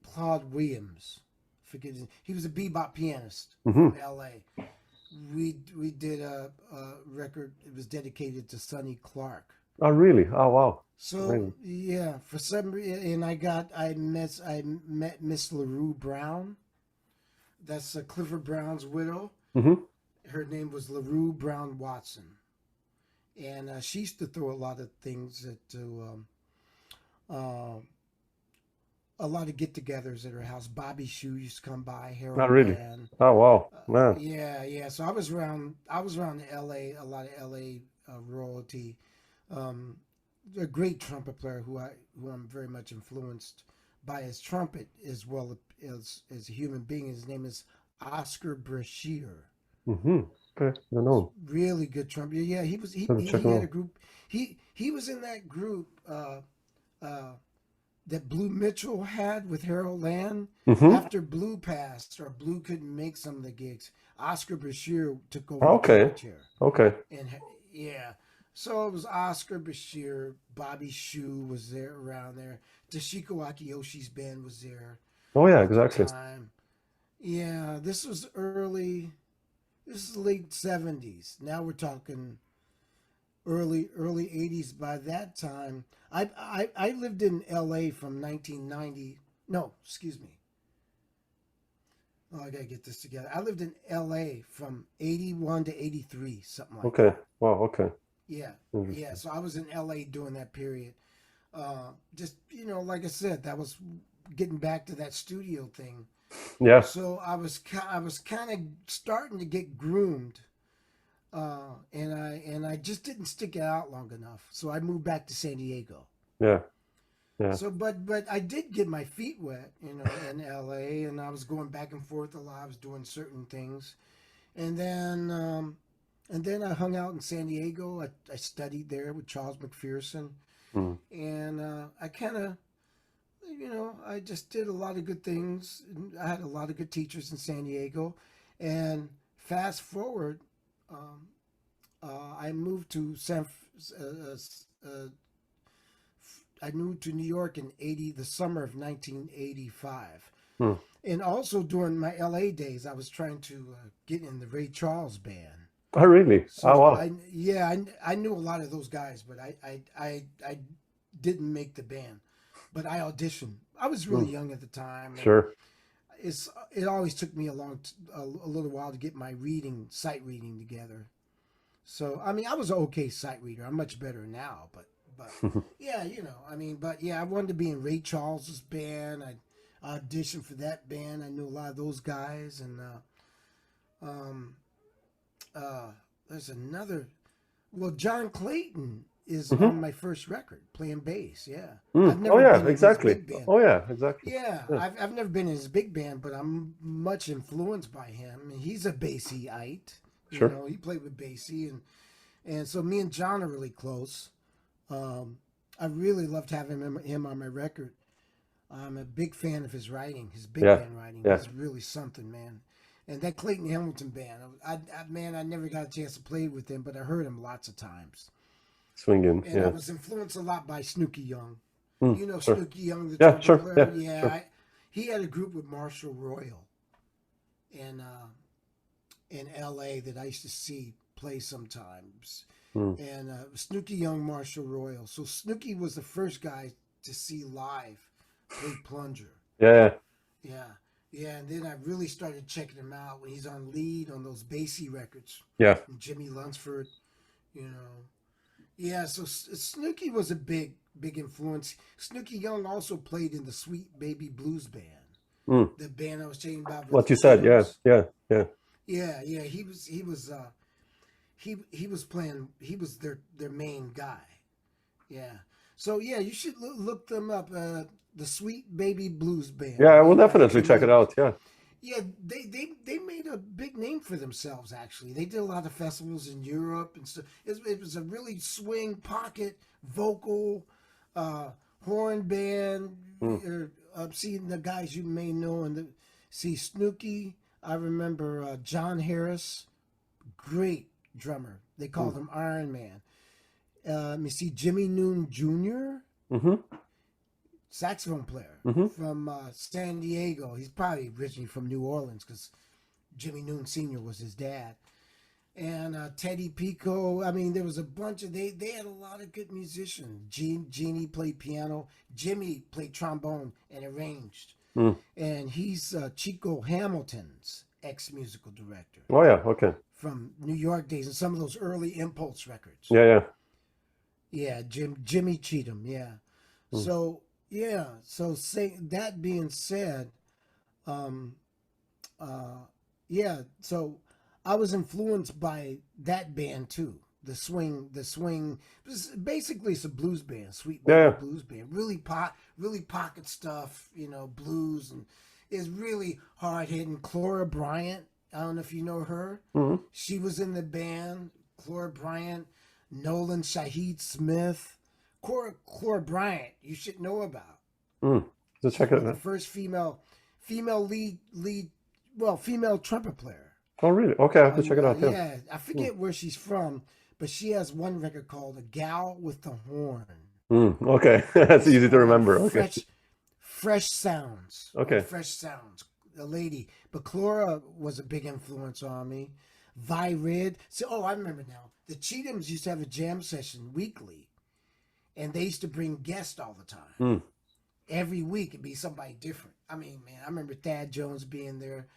Claude Williams, forget his, he was a bebop pianist Mm-hmm. from L.A. We did a record. It was dedicated to Sonny Clark. Oh, really? Oh, wow. So Really? yeah, for some reason, and I met Miss LaRue Brown. That's Clifford Brown's widow. Mm-hmm. Her name was LaRue Brown Watson, and she used to throw a lot of things a lot of get-togethers at her house. Bobby Shue used to come by. Harold Oh, really? Band. Oh, wow. Man. Yeah. So I was around L.A. A lot of L.A. Royalty. A great trumpet player who I'm very much influenced by his trumpet as well as a human being. His name is Oscar Brashear. Mm-hmm. Okay. I don't know. Really good trumpet. Yeah, he Check him had out. a group. He was in that group that Blue Mitchell had with Harold Land. Mm-hmm. After Blue passed or Blue couldn't make some of the gigs, Oscar Brashear took over Okay. the trumpet chair. Okay. And yeah, so it was Oscar Brashear, Bobby Shue was there around there. Toshiko Akiyoshi's band was there. Oh, yeah, at the exactly. time. Yeah, this is late 70s. Now we're talking early 80s. By that time, I lived in LA from 1990. No, excuse me. Oh, I gotta get this together. I lived in LA from 81 to 83, something like that. Okay. Wow. Okay. Yeah. Interesting. Yeah. So I was in LA during that period. Just, like I said, that was getting back to that studio thing. Yeah. So I was kind of starting to get groomed, and I just didn't stick it out long enough. So I moved back to San Diego. Yeah. Yeah. So, but I did get my feet wet, in LA, and I was going back and forth a lot. I was doing certain things, and then I hung out in San Diego. I studied there with Charles McPherson, Mm. and I kind of. I just did a lot of good things. I had a lot of good teachers in San Diego. And fast forward, I moved to I moved to New York in the summer of 1985. Mm. And also during my LA days, I was trying to get in the Ray Charles band. Oh, really? So Oh, wow. I knew a lot of those guys, but I didn't make the band. But I auditioned. I was really young at the time. Sure. It always took me a little while to get my sight reading together. So I mean, I was an okay sight reader. I'm much better now, but yeah, I wanted to be in Ray Charles's band. I auditioned for that band. I knew a lot of those guys, and there's another. Well, John Clayton is on my first record playing bass. Yeah. Mm. I've never Oh, yeah, been in his exactly. big band. Oh, yeah, exactly. Yeah, Yeah. I've never been in his big band, but I'm much influenced by him. And he's a bassy-ite. Sure. He played with Basie, and so me and John are really close. I really loved having him on my record. I'm a big fan of his writing, his big band writing. Yeah. He's really something, man. And that Clayton Hamilton band, I never got a chance to play with him, but I heard him lots of times. Swinging. And I Yeah. was influenced a lot by Snooky Young. Mm. You know Sure. Snooky Young, the Yeah, trumpet sure. player? Yeah, sure. He had a group with Marshall Royal in L.A. that I used to see play sometimes. Mm. And Snooky Young, Marshall Royal. So Snooky was the first guy to see live play plunger. Yeah. Yeah, and then I really started checking him out when he's on lead on those Basie records. Yeah. From Jimmy Lunsford, Yeah, so Snooky was a big influence. Snooky Young also played in the Sweet Baby Blues Band, the band I was telling you about. with What you the said. Yeah. Beatles. Yeah. Yeah. He was playing. He was their main guy. Yeah. So yeah, you should look them up. The Sweet Baby Blues Band. Yeah, I will definitely check it out. Yeah. Yeah, they made a big name for themselves. Actually, they did a lot of festivals in Europe and stuff. It was a really swing pocket vocal, horn band. Seeing the guys you may know and see Snooky. I remember John Harris, great drummer. They called him Iron Man. Let me see Jimmy Noon Jr. Saxophone player from San Diego. He's probably originally from New Orleans because Jimmy Noon Sr. was his dad. And Teddy Pico. I mean, there was a bunch of they had a lot of good musicians. Jeannie played piano. Jimmy played trombone and arranged. And he's Chico Hamilton's ex-musical director. Oh yeah, okay. From New York days and some of those early Impulse records. Yeah. Yeah, Jimmy Cheatham. Yeah. So. Yeah, so that being said, so I was influenced by that band too. The swing. Basically, it's a blues band, sweet blues band. Really pocket stuff, blues, and is really hard hitting. Clara Bryant, I don't know if you know her. She was in the band. Clara Bryant, Nolan Shahid Smith. Cora Bryant, you should know about. So check it out. The first female female trumpet player. Oh, really? Okay, I have to check it out. Yeah, I forget where she's from, but she has one record called "A Gal with the Horn." Okay, that's easy to remember. Okay. Fresh sounds. Okay. Fresh sounds. The lady, but Clara was a big influence on me. Vi Red. So, I remember now. The Cheathams used to have a jam session weekly. And they used to bring guests all the time. Every week it'd be somebody different. I mean, man, I remember Thad Jones being there.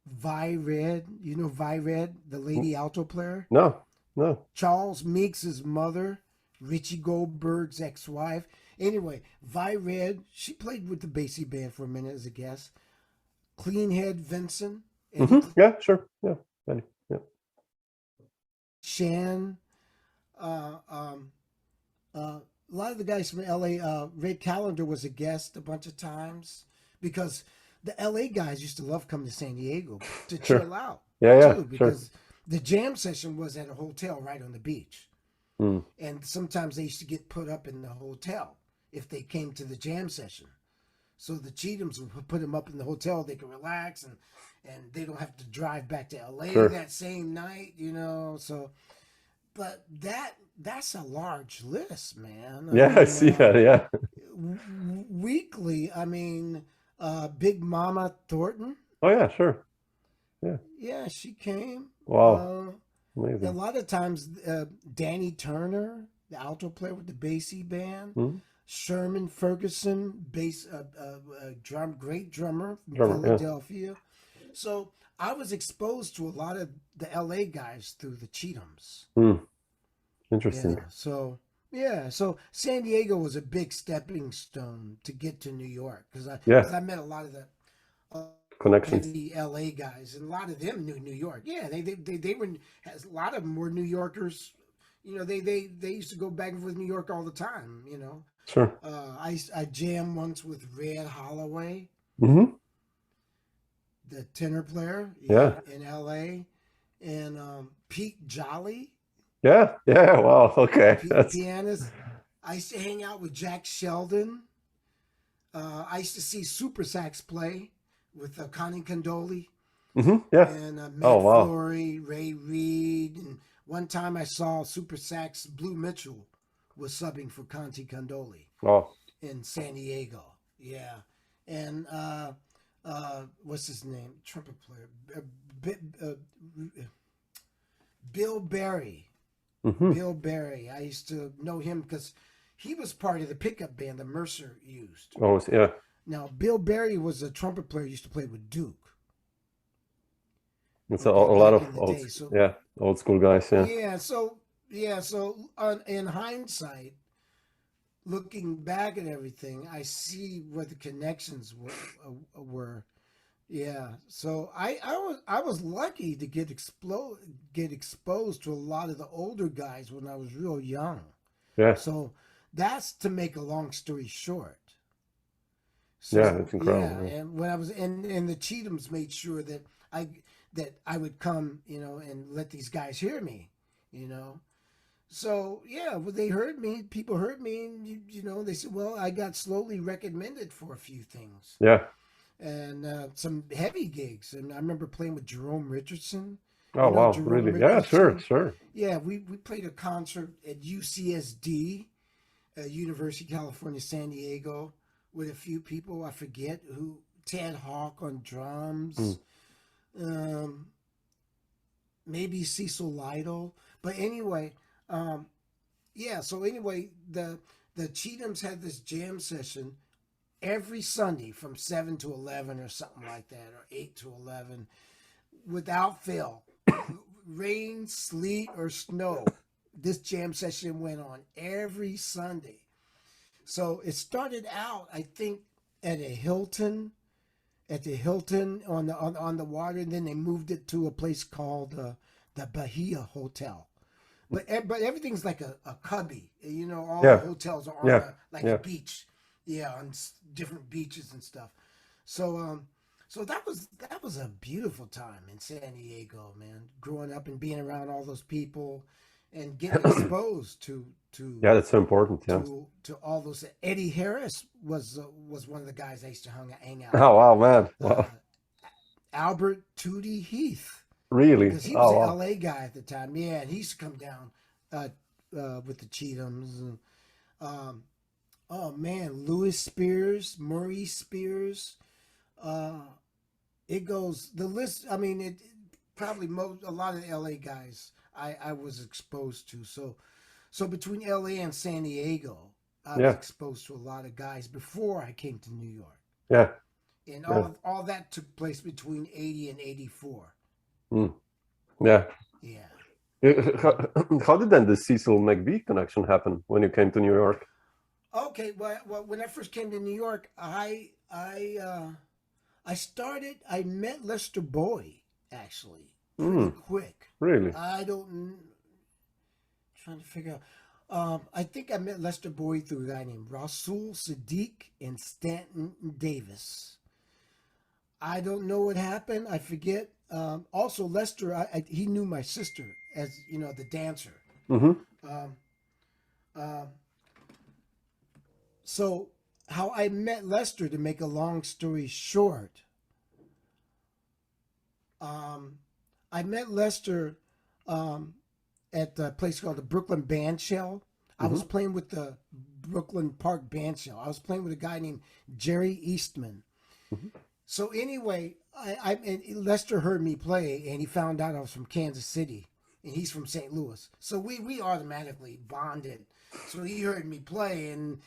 Vi Red, you know Vi Red, the lady alto player? No. Charles Meeks' mother, Richie Goldberg's ex-wife. Anyway, Vi Red, she played with the Basie band for a minute as a guest. Cleanhead Vincent. Yeah, sure. Yeah. Shan. A lot of the guys from LA, Ray Callender was a guest a bunch of times because the LA guys used to love coming to San Diego to chill out. Yeah, too, because the jam session was at a hotel right on the beach. And sometimes they used to get put up in the hotel if they came to the jam session. So the Cheathams would put them up in the hotel. They could relax and they don't have to drive back to LA that same night, So, but that's a large list, man. I see that. Yeah. Weekly, I mean, Big Mama Thornton. Oh yeah, sure. Yeah, she came. Wow. Amazing. A lot of times, Danny Turner, the alto player with the Basie band. Sherman Ferguson, great drummer from Philadelphia. So I was exposed to a lot of the LA guys through the Cheathams. Interesting. So San Diego was a big stepping stone to get to New York because I met a lot of the connections, the LA guys, and a lot of them knew New York. Yeah, they were, a lot of them were New Yorkers. They used to go back and forth New York all the time. Sure. I jammed once with Red Holloway, the tenor player, in LA, and Pete Jolly. Yeah. Wow. Okay. Pianist. I used to hang out with Jack Sheldon. I used to see Super Sax play with Connie Condoli. Yeah. And Matt Flory, Ray Reed, and one time I saw Super Sax Blue Mitchell was subbing for Conti Condoli in San Diego. Yeah. And what's his name? Trumpet player. Bill Berry. Bill Berry. I used to know him because he was part of the pickup band that Mercer used. Oh, yeah. Now, Bill Berry was a trumpet player who used to play with Duke. It's a lot of old school guys. So in hindsight, looking back at everything, I see what the connections were. Yeah, so I was lucky to get exposed to a lot of the older guys when I was real young. Yeah. So that's to make a long story short. So Yeah, it's yeah, incredible. and when I was and the Cheathams made sure that I would come, and let these guys hear me, you know. So yeah, well, they heard me. People heard me, and they said, well, I got slowly recommended for a few things Yeah. and some heavy gigs. And I remember playing with Jerome Richardson. Oh, wow, Jerome really? Yeah, sure, Richardson. sure. Yeah, we played a concert at UCSD, University of California, San Diego, with a few people. I forget who. Ted Hawk on drums. Mm. Um, Maybe Cecil Lytle. But anyway, yeah. So anyway, the Cheathams had this jam session every Sunday from 7 to 11 or something like that, or 8 to 11, without fail. Rain, sleet, or snow. This jam session went on every Sunday. So it started out, I think, at the Hilton on the water, and then they moved it to a place called the Bahia Hotel. But everything's like a cubby, all the Yeah, hotels are on yeah, a yeah. beach, yeah, on different beaches and stuff. So that was a beautiful time in San Diego, man. Growing up and being around all those people, and getting exposed Yeah, that's so important. Yeah. to all those. Eddie Harris was one of the guys I used to hang out Oh, with. wow, man. Wow. Albert Tootie Heath, Really? because he was Oh, an wow. LA guy at the time. Yeah, and he used to come down with the Cheathams. And, oh man, Louis Spears, Maurice Spears. It goes the list. I mean, it probably a lot of the LA guys I was exposed to. So between LA and San Diego, I was Yeah, exposed to a lot of guys before I came to New York. yeah, And yeah. all that took place between 80 and 84. Mm. Yeah. Yeah. How did then the Cecil McBee connection happen when you came to New York? Okay. Well, when I first came to New York, I met Lester Bowie actually pretty quick. Really? Trying to figure out. I think I met Lester Bowie through a guy named Rasul Sadiq and Stanton Davis. I don't know what happened. I forget. Also, Lester, he knew my sister as the dancer. Mm-hmm. So how I met Lester, to make a long story short, I met Lester at a place called the Brooklyn Band Shell. I was playing with the Brooklyn Park Band Shell. I was playing with a guy named Jerry Eastman. Mm-hmm. So anyway, and Lester heard me play, and he found out I was from Kansas City, and he's from St. Louis. So we automatically bonded. So he heard me play, and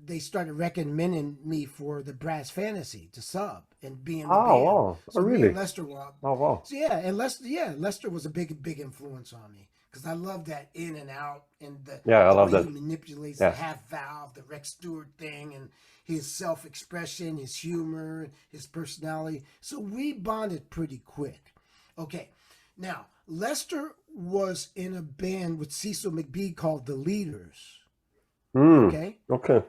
they started recommending me for the Brass Fantasy to sub and be in the Oh, band. wow. So Oh, me really? and Lester were. Oh, wow. So yeah, and Lester was a big influence on me, because I love that in and out, and Yeah, I the love way that. he manipulates Yeah. the half valve, the Rex Stewart thing, and his self-expression, his humor, his personality. So we bonded pretty quick. Okay, now Lester was in a band with Cecil McBee called The Leaders. Okay. Okay.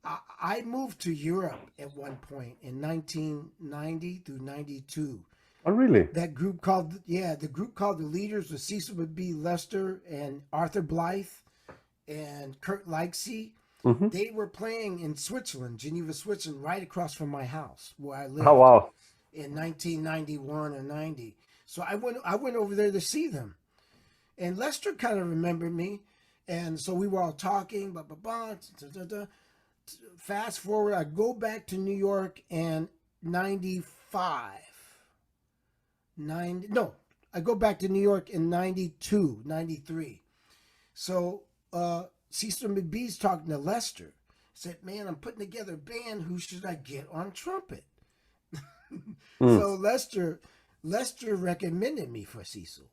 I moved to Europe at one point in 1990 through 92. Oh, really? The group called The Leaders was Cecil McBee, Lester, and Arthur Blythe, and Kurt Leixey. Mm-hmm. They were playing in Switzerland, Geneva, Switzerland, right across from my house where I lived Oh, wow. in 1991 or 90. So I went over there to see them, and Lester kind of remembered me, and so we were all talking. Fast forward, I go back to New York in 95. I go back to New York in 92, 93. So Cecil McBee's talking to Lester. Said, man, I'm putting together a band. Who should I get on trumpet? So Lester recommended me for Cecil.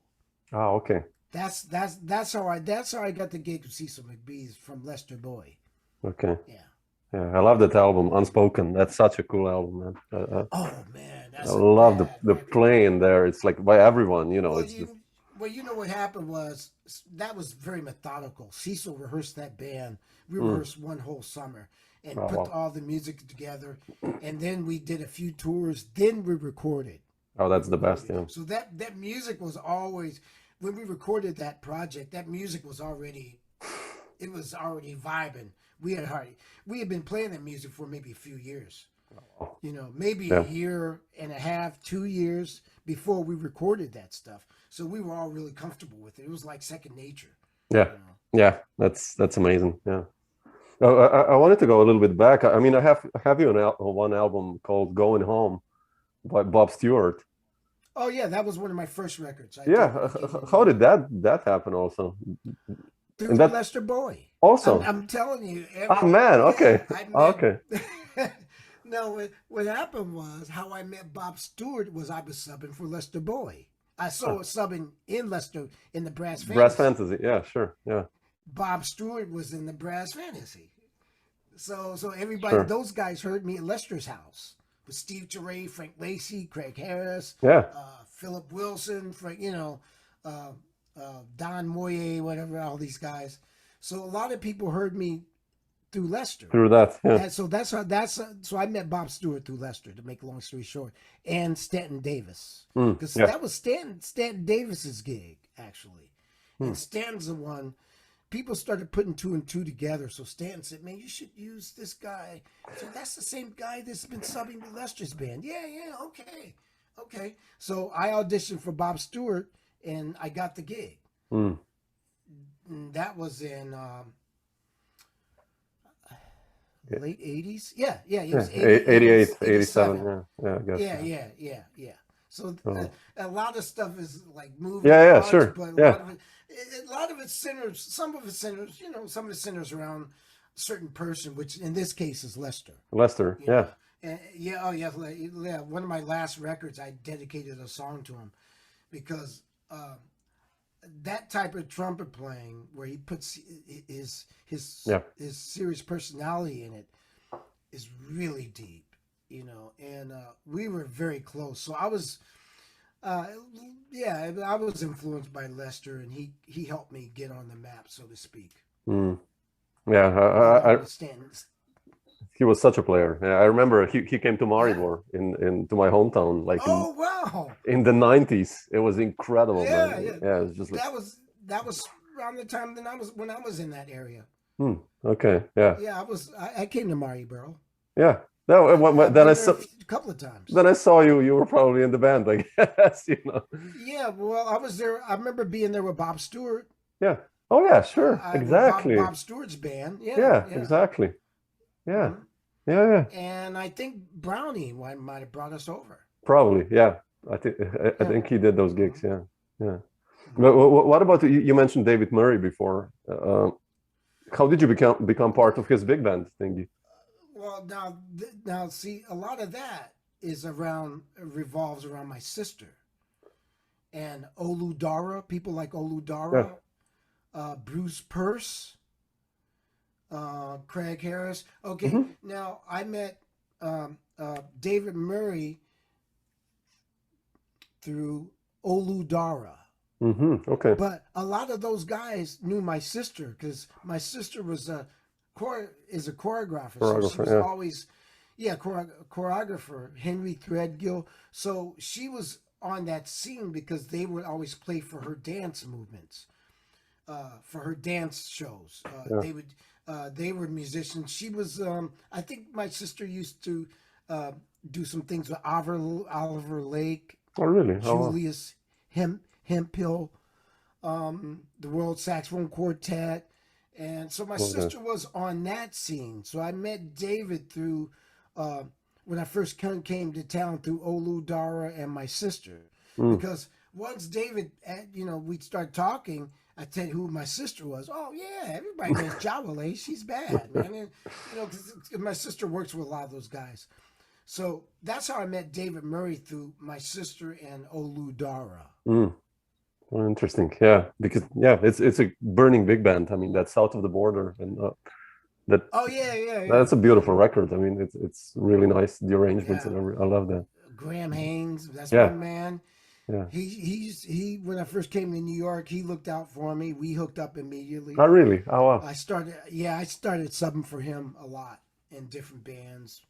Oh, okay. That's how I got the gig with Cecil McBee's, from Lester Bowie. Okay. Yeah. Yeah, I love that album, Unspoken. That's such a cool album, man. Oh man, I love the playing there. It's like by everyone, Well, it's just, what happened was that was very methodical. Cecil rehearsed that band. We rehearsed one whole summer, and Oh, put wow. all the music together. And then we did a few tours. Then we recorded. Oh, that's the best. Yeah. So that music was always, when we recorded that project, that music was already, it was already vibing. We had been playing that music for maybe a few years. You know, maybe a year and a half, 2 years before we recorded that stuff. So we were all really comfortable with it. It was like second nature. Yeah. You know? Yeah. That's amazing. Yeah. I wanted to go a little bit back. I mean, I have you on one album called "Going Home" by Bob Stewart. Oh yeah, that was one of my first records. Yeah. How did that happen? Also, Through and that Lester Boy. also. I'm telling you. Oh man. Okay. Okay. No, what happened was how I met Bob Stewart was I was subbing for Lester Boy. I saw subbing in Lester in the Brass Fantasy. Brass Fantasy. Yeah. Sure. Yeah. Bob Stewart was in the Brass Fantasy. So everybody, those guys heard me at Lester's house with Steve Teray, Frank Lacey, Craig Harris, Yeah. Philip Wilson, Frank, Don Moyer, whatever, all these guys. So a lot of people heard me through Lester. Through that. Yeah. And so so I met Bob Stewart through Lester, to make a long story short, and Stanton Davis, because that was Stanton Davis's gig actually, and Stanton's the one. People started putting 2 and 2 together. So Stanton said, "Man, you should use this guy." So that's the same guy that's been subbing to Lester's band. Yeah, okay. So I auditioned for Bob Stewart, and I got the gig. And that was in late 80s. Yeah. It was 88, 87. Yeah. I guess. Yeah. So a lot of stuff is like moving. Yeah. Parts, Sure. But a lot of it centers. Some of it centers. Some of it centers around a certain person, which in this case is Lester. Lester. You Yeah. know? And yeah. One of my last records, I dedicated a song to him because that type of trumpet playing, where he puts his serious personality in it, is really deep. And we were very close. So I was, I was influenced by Lester, and he helped me get on the map, so to speak. Yeah, Stanton. he was such a player. Yeah, I remember he came to Maribor into my hometown, like in the 90s. It was incredible. Yeah. It was just like... that was around the time when I was in that area. Okay. Yeah. Yeah, I came to Maribor. Yeah. Then I saw a couple of times. Then I saw you. You were probably in the band, I guess. Yeah. Well, I was there. I remember being there with Bob Stewart. Yeah. Oh yeah. Sure. Exactly. Bob Stewart's band. Yeah. Exactly. Yeah. Yeah. And I think Brownie might have brought us over. Probably. Yeah. I think he did those gigs. Yeah. Yeah. But what about you mentioned David Murray before? How did you become part of his big band thingy? Well, now, see, a lot of that revolves around my sister and Olu Dara. People like Olu Dara, Bruce Purse, Craig Harris. Okay, now I met David Murray through Olu Dara. Okay. But a lot of those guys knew my sister, because my sister was a choreographer. So she was always, choreographer, Henry Threadgill. So she was on that scene because they would always play for her dance movements, for her dance shows. They were musicians. She was, I think my sister used to do some things with Oliver Lake. Oh, really? Julius Hemphill, the World Saxophone Quartet. And so my sister was on that scene. So I met David through, when I first came to town, through Olu Dara and my sister. Because once David, we'd start talking, I tell you who my sister was. Oh, yeah, everybody knows Jawale. She's bad, man. And, because my sister works with a lot of those guys. So that's how I met David Murray, through my sister and Olu Dara. Well, interesting. Yeah, because it's a burning big band. I mean, that's south of the border, and that. Oh yeah. That's a beautiful record. I mean, it's really nice, the arrangements, and I love that. Graham Haynes, that's my man. Yeah. He when I first came to New York, he looked out for me. We hooked up immediately. Oh really? Oh wow. I started subbing for him a lot, in different bands.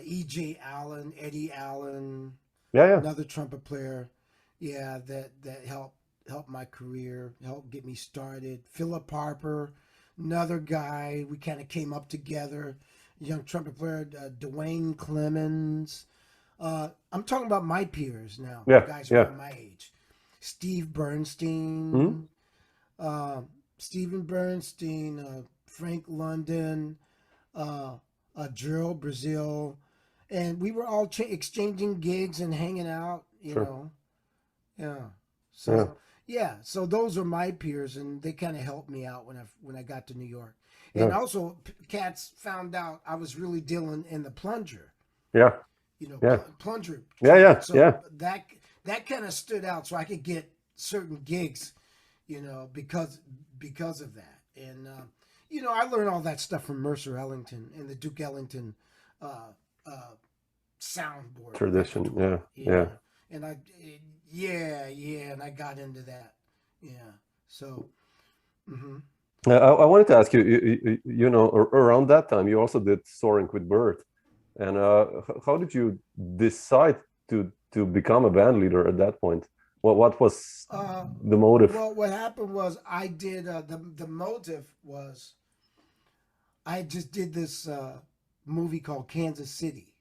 E.J. Allen, Eddie Allen, Yeah, yeah. another trumpet player. Yeah, that helped my career, helped get me started. Philip Harper, another guy. We kind of came up together. Young trumpet player, Dwayne Clemens. I'm talking about my peers now. Yeah, Guys yeah. around my age. Steve Bernstein. Mhm. Stephen Bernstein, Frank London, Gerald Brazil, and we were all exchanging gigs and hanging out. You Sure. know, yeah. So so those are my peers, and they kind of helped me out when I got to New York. And Yeah. also, cats found out I was really dealing in the plunger. Yeah. You know, Yeah. plunger. Yeah, yeah, So yeah. that kind of stood out, so I could get certain gigs, you know, because of that. And you know, I learned all that stuff from Mercer Ellington and the Duke Ellington soundboard Tradition. repertoire, Yeah. you Yeah. know. And and I got into that. Yeah. So. Mm-hmm. I wanted to ask you, you know, around that time, you also did Soaring with Bird. And how did you decide to become a band leader at that point? What was the motive? Well, what happened was I did the motive was I just did this movie called Kansas City.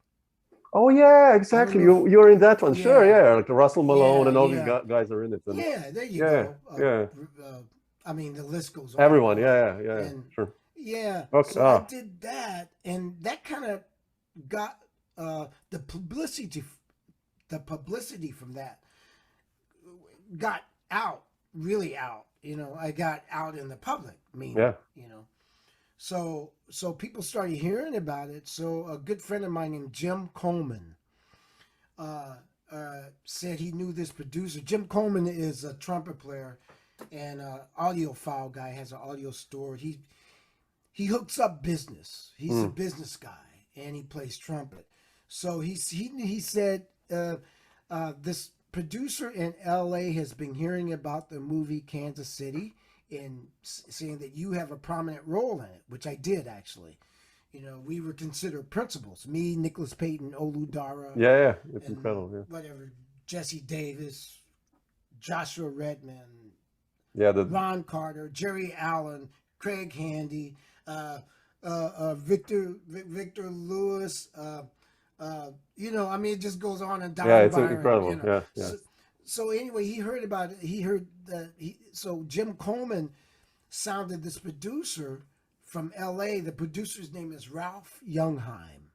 Oh yeah, exactly. You're in that one. Yeah. Sure, yeah. Like Russell Malone Yeah, and all yeah. these guys are in it. And Yeah, there you yeah, go. yeah. I mean, the list goes on. Everyone, yeah, And sure. yeah, Okay. so I did that, and that kind of got the publicity from that got out, really out. You know, I got out in the public. You know, so people started hearing about it. So a good friend of mine named Jim Coleman said he knew this producer. Jim Coleman is a trumpet player and audiophile guy, has an audio store. He hooks up business. He's a business guy, and he plays trumpet. So he said this producer in L.A. has been hearing about the movie Kansas City and saying that you have a prominent role in it, which I did actually. You know, we were considered principals. Me, Nicholas Payton, Olu Dara. Yeah, it's incredible. Yeah. Whatever, Jesse Davis, Joshua Redman, Ron Carter, Jerry Allen, Craig Handy, Victor Lewis. You know, I mean, it just goes on and down. Yeah, it's Byron, incredible. You know. Yeah. So anyway, he heard about it. He heard that. So Jim Coleman sounded this producer from L.A. The producer's name is Ralph Youngheim.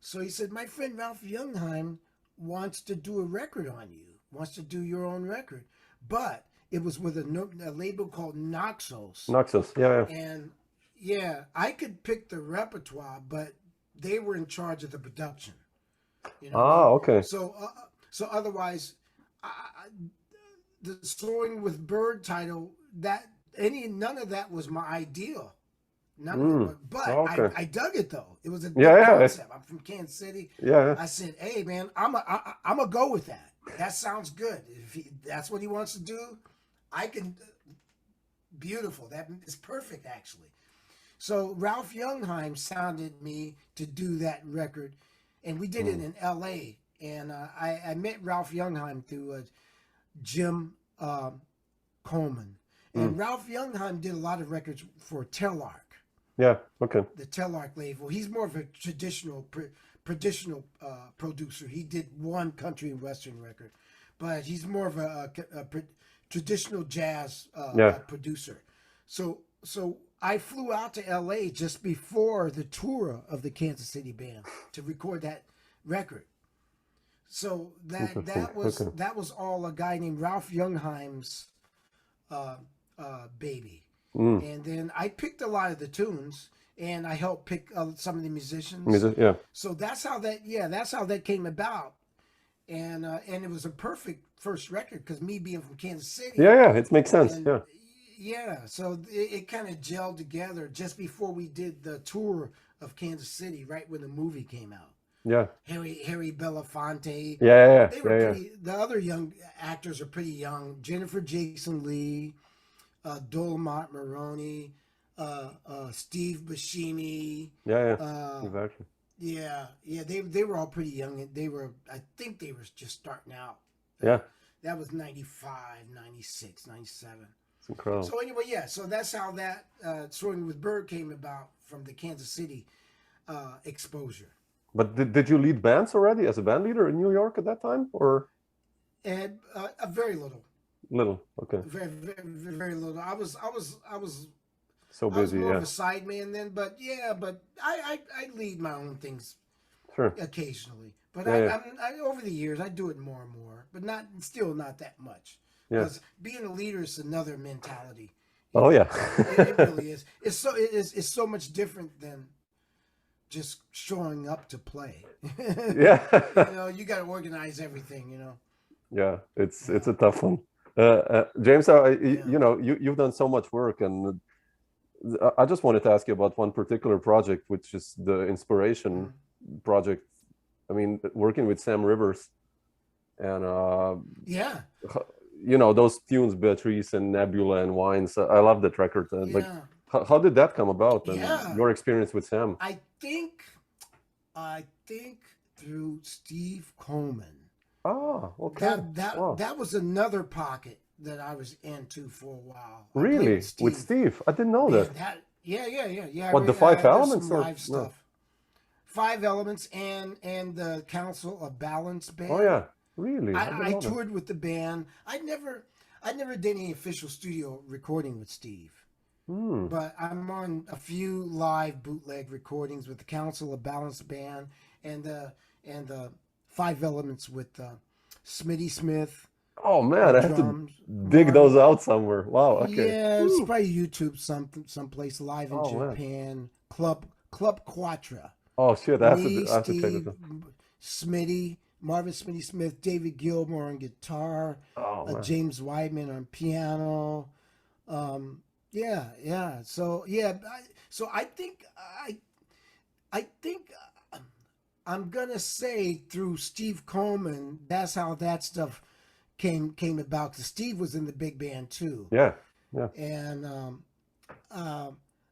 So he said, my friend Ralph Youngheim wants to do a record on you, wants to do your own record. But it was with a label called Naxos. Yeah. And yeah, I could pick the repertoire, but they were in charge of the production. You know okay. So otherwise, the Soaring with Bird title, none of that was my ideal. None of it, but okay. I dug it though. It was a good concept. I'm from Kansas City. Yeah. I said, hey man, I'm a go with that. That sounds good. If that's what he wants to do, I can. Beautiful. That is perfect actually. So Ralph Youngheim sounded me to do that record, and we did it in L.A. And I met Ralph Youngheim through Jim Coleman, and Ralph Youngheim did a lot of records for Telarc. Yeah. Okay. The Telarc label. He's more of a traditional producer. He did one country and western record, but he's more of a traditional jazz producer. So I flew out to L.A. just before the tour of the Kansas City band to record that record. So that was all a guy named Ralph Youngheim's baby. And then I picked a lot of the tunes, and I helped pick some of the musicians. So that's how that came about, and it was a perfect first record because me being from Kansas City. Yeah, it makes sense. So it kind of gelled together just before we did the tour of Kansas City, right when the movie came out. Yeah. Harry Belafonte. Yeah. They were pretty. The other young actors are pretty young. Jennifer Jason Leigh, Dolomont Maroney, Steve Buscemi. Yeah, exactly. Yeah, they were all pretty young. I think they were just starting out. Yeah, That was 95, 96, 97. it's incredible. So anyway, yeah, so that's how that Soaring with Bird came about from the Kansas City exposure. But did you lead bands already as a band leader in New York at that time, or? And very little. Little, okay. Very, very, very little. I was So busy, I was more yeah. of a sideman then, but I lead my own things Sure. occasionally. But Yeah, over the years, I do it more and more, but still not that much. Yeah. Because being a leader is another mentality. Oh yeah. It really is. It's so much different than just showing up to play. Yeah. You got to organize everything. Yeah, it's a tough one. James, you've done so much work, and I just wanted to ask you about one particular project, which is the Inspiration project. I mean, working with Sam Rivers, and those tunes, Beatrice and Nebula and Wines. I love that record. Like, how did that come about? And your experience with Sam? I think through Steve Coleman. Oh, okay. That was another pocket that I was into for a while. Really? With Steve? I didn't know that. Yeah. What, the Five Elements or live stuff? No. 5 Elements and the Council of Balance band. Oh yeah, really? I toured with the band. I never did any official studio recording with Steve. But I'm on a few live bootleg recordings with the Council of Balance band and the 5 Elements with Smitty Smith. Oh man, I have to dig those out somewhere. Wow. Okay. Yeah, it's probably YouTube someplace. Live in Japan. Man. Club Quattro. Oh shit! I have to check this out. Smitty, Marvin Smitty Smith, David Gilmour on guitar. James Weidman on piano. Yeah. So I think I'm gonna say through Steve Coleman, that's how that stuff came about. Because Steve was in the big band too. Yeah. And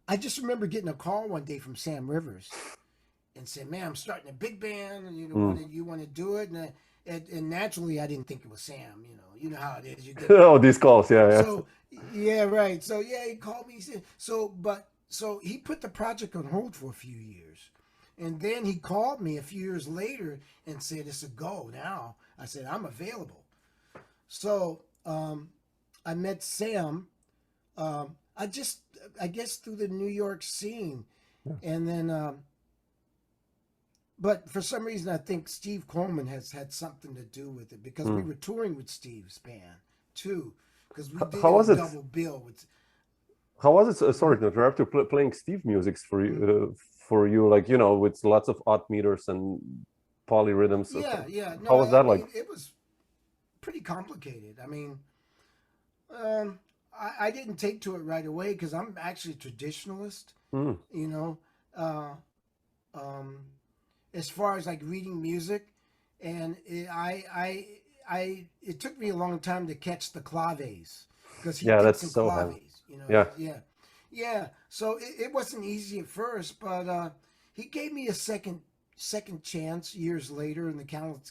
I just remember getting a call one day from Sam Rivers and said, "Man, I'm starting a big band, and you want to do it?" And naturally, I didn't think it was Sam. You know how it is. You get these calls, yeah. So right. So he called me. He said so he put the project on hold for a few years. And then he called me a few years later and said, "It's a go now." I said, "I'm available." So I met Sam, I guess through the New York scene. And then, but for some reason, I think Steve Coleman has had something to do with it, because we were touring with Steve's band too. Because we did a double bill with. How was it? Sorry to interrupt you. Playing Steve music for you, like with lots of odd meters and polyrhythms. Yeah. No, how was that like? It was pretty complicated. I mean, I didn't take to it right away because I'm actually a traditionalist. As far as like reading music, and it took me a long time to catch the claves, because he did some so claves. Yeah. So it wasn't easy at first, but he gave me a second chance years later in the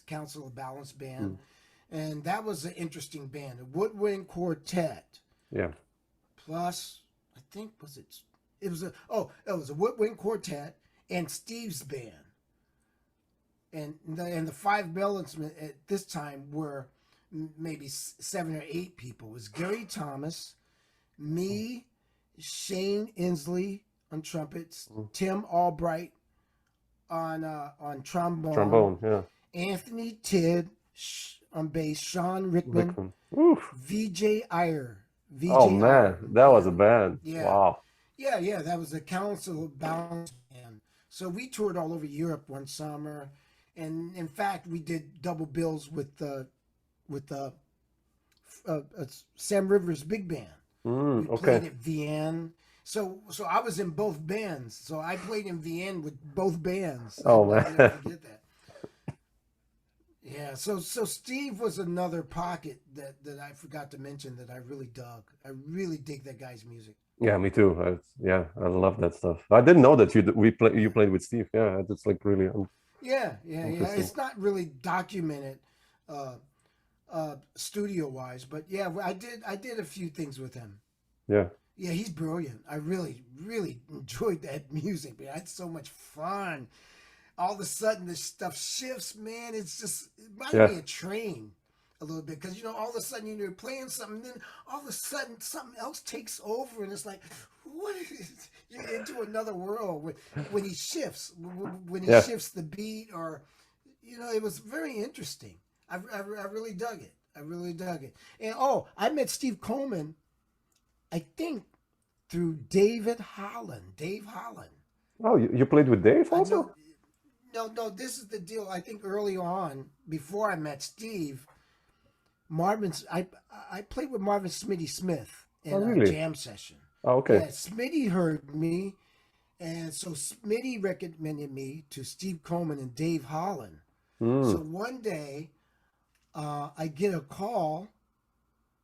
Council of Balance band, and that was an interesting band, a woodwind quartet. Yeah. Plus, I think it was a woodwind quartet and Steve's band, and the 5 Elements at this time were maybe 7 or 8 people. It was Gary Thomas, me, Shane Inslee on trumpets, Tim Albright on trombone, Anthony Tidd on bass, Sean Rickman. VJ Iyer. Man, that was a band. Yeah. Wow. Yeah, that was a Council of Balance band. So we toured all over Europe one summer, and in fact, we did double bills with Sam Rivers' big band. We played at Vienna. So I was in both bands. So I played in Vienna with both bands. Oh man, I'll never forget that. Yeah. So Steve was another pocket that I forgot to mention that I really dug. I really dig that guy's music. Yeah, me too. I love that stuff. I didn't know that you played with Steve. Yeah, it's like really Yeah. interesting. It's not really documented uh, studio wise, but yeah, I did a few things with him. Yeah, Yeah, he's brilliant. I really enjoyed that music, man. I had so much fun. All of a sudden, this stuff shifts, man. It's just it reminded yeah, me of Train a little bit because all of a sudden you're playing something, then all of a sudden something else takes over, and it's like, what is you're into another world when he shifts, when he yeah. shifts the beat, or it was very interesting. I really dug it. I really dug it. And I met Steve Coleman, I think, through David Holland. Dave Holland. Oh, you played with Dave I know. also? No. This is the deal. I think early on, before I met Steve, Marvin's. I played with Marvin Smitty Smith Oh, in a really? jam session. Oh, okay. Yeah, Smitty heard me, and so Smitty recommended me to Steve Coleman and Dave Holland. So Mm. one day, I get a call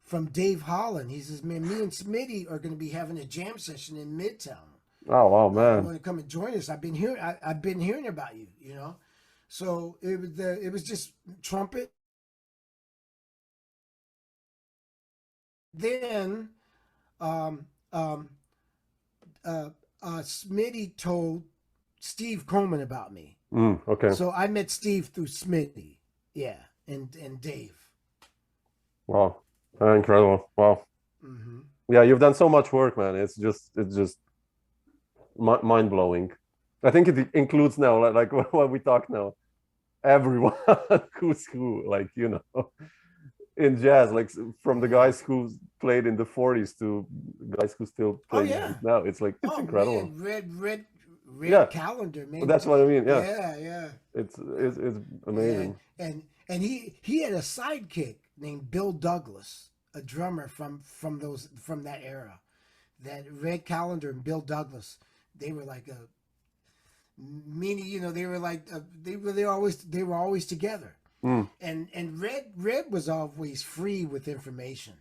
from Dave Holland. He says, "Man, me and Smitty are going to be having a jam session in Midtown. Oh, wow, You man. want to come and join us? I've been hearing about you. You know." So it was just trumpet. Then um, um, Smitty told Steve Coleman about me. Okay. So I met Steve through Smitty. Yeah, and Dave. Wow. Incredible. Wow. Hmm. Yeah, you've done so much work, man. It's just mind blowing. I think it includes now, like what we talk now, everyone who's who, like in jazz, like from the Yeah. guys who played in the 40s to guys who still Oh play music yeah. now. It's like it's Oh incredible. man, red Yeah, calendar, man. that's what I mean. Yeah, Yeah. it's and amazing. and he had a sidekick named Bill Douglas, a drummer from that era. That Red Callender and Bill Douglas, they were like a meaning, they were like they were always together. Mm. And Red was always free with information.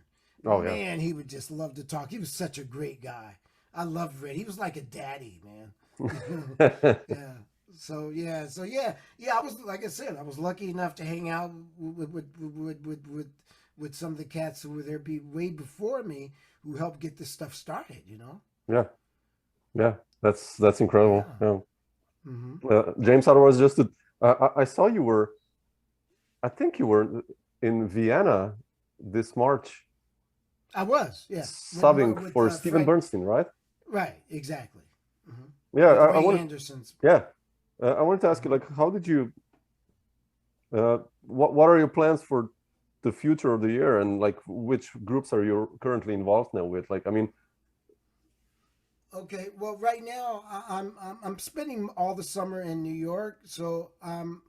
Oh yeah. Man, he would just love to talk. He was such a great guy. I loved Red. He was like a daddy, man. Yeah. So yeah. I was like I said, I was lucky enough to hang out with some of the cats who were there way before me, who helped get this stuff started. Yeah, yeah. That's incredible. Yeah. Yeah. Hmm. James Zollar was just. I saw you were. I think you were in Vienna this March, I was, yeah, subbing with for Stephen Fred. Bernstein, right? Right, exactly. Hmm. Yeah, With I Ray wanted. Anderson's. Yeah, I wanted to ask you, Hmm. like, how did you? What are your plans for the future of the year, and like, which groups are you currently involved now with? Like, I mean, Okay, well, right now I'm spending all the summer in New York, so I'm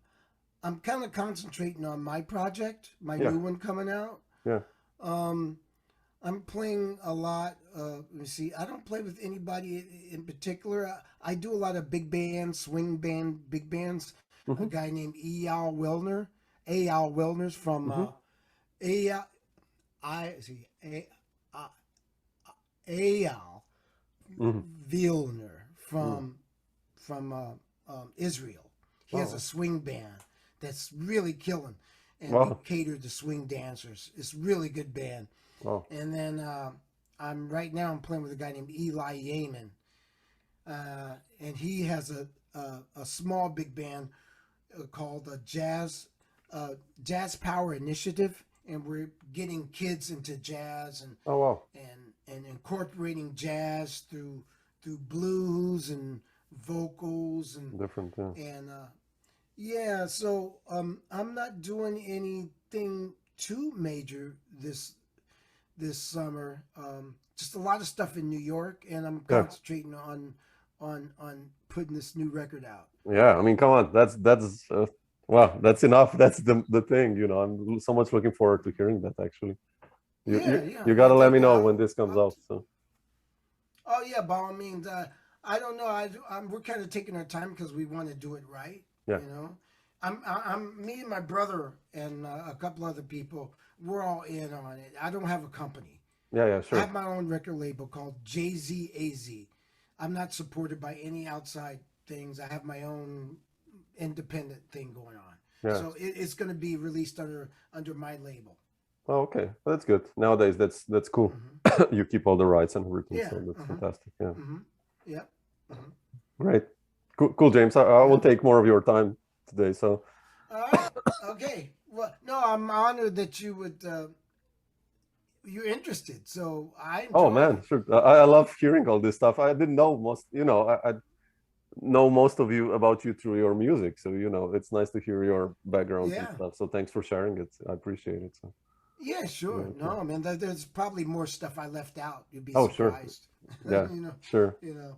kind of concentrating on my project, my yeah, new one coming out. yeah. Um, I'm playing a lot. Let me see. I don't play with anybody in particular. I do a lot of big bands, swing band, big bands. A Mm-hmm, guy named Eyal Wilner, Eyal Wilner's from mm-hmm, Eyal. I see. Eyal mm-hmm. Vilner Mm. from Israel. He has a Oh, swing band that's really killing, and they wow, cater to swing dancers. It's a really good band. wow. And then I'm playing with a guy named Eli Yeaman, and he has a small big band called Jazz Power Initiative, and we're getting kids into jazz Oh, wow. and incorporating jazz through blues and vocals Different. Yeah. and yeah. So I'm not doing anything too major this summer. Just a lot of stuff in New York, and I'm Yeah. concentrating on putting this new record out. Yeah. I mean, come on. That's wow. That's enough. That's the thing. I'm so much looking forward to hearing that. Actually, you Yeah, you yeah. you gotta let me know I, when this comes I'm out. So Oh yeah, by all means. I don't know. We're kind of taking our time because we want to do it right. yeah. You know, I'm me and my brother and a couple other people. We're all in on it. I don't have a company. Yeah, I sure. have my own record label called JZAZ. I'm not supported by any outside things. I have my own independent thing going on. Yeah. So it's going to be released under my label. Oh, okay. That's good. Nowadays, that's cool. You keep all the rights and everything, Yeah. so that's fantastic. Yeah. Yep. Great. Cool, James. I won't take more of your time today. So. All right. Okay. Well, no, I'm honored that you would. You're interested, so I enjoy Oh man, it. sure. I love hearing all this stuff. I didn't know most. I know most of you about you through your music. So it's nice to hear your background and Yeah. stuff. So thanks for sharing it. I appreciate it. So. Yeah, sure. Yeah, No, man, there's probably more stuff I left out. You'd be oh, sure. surprised. Yeah, sure. You know.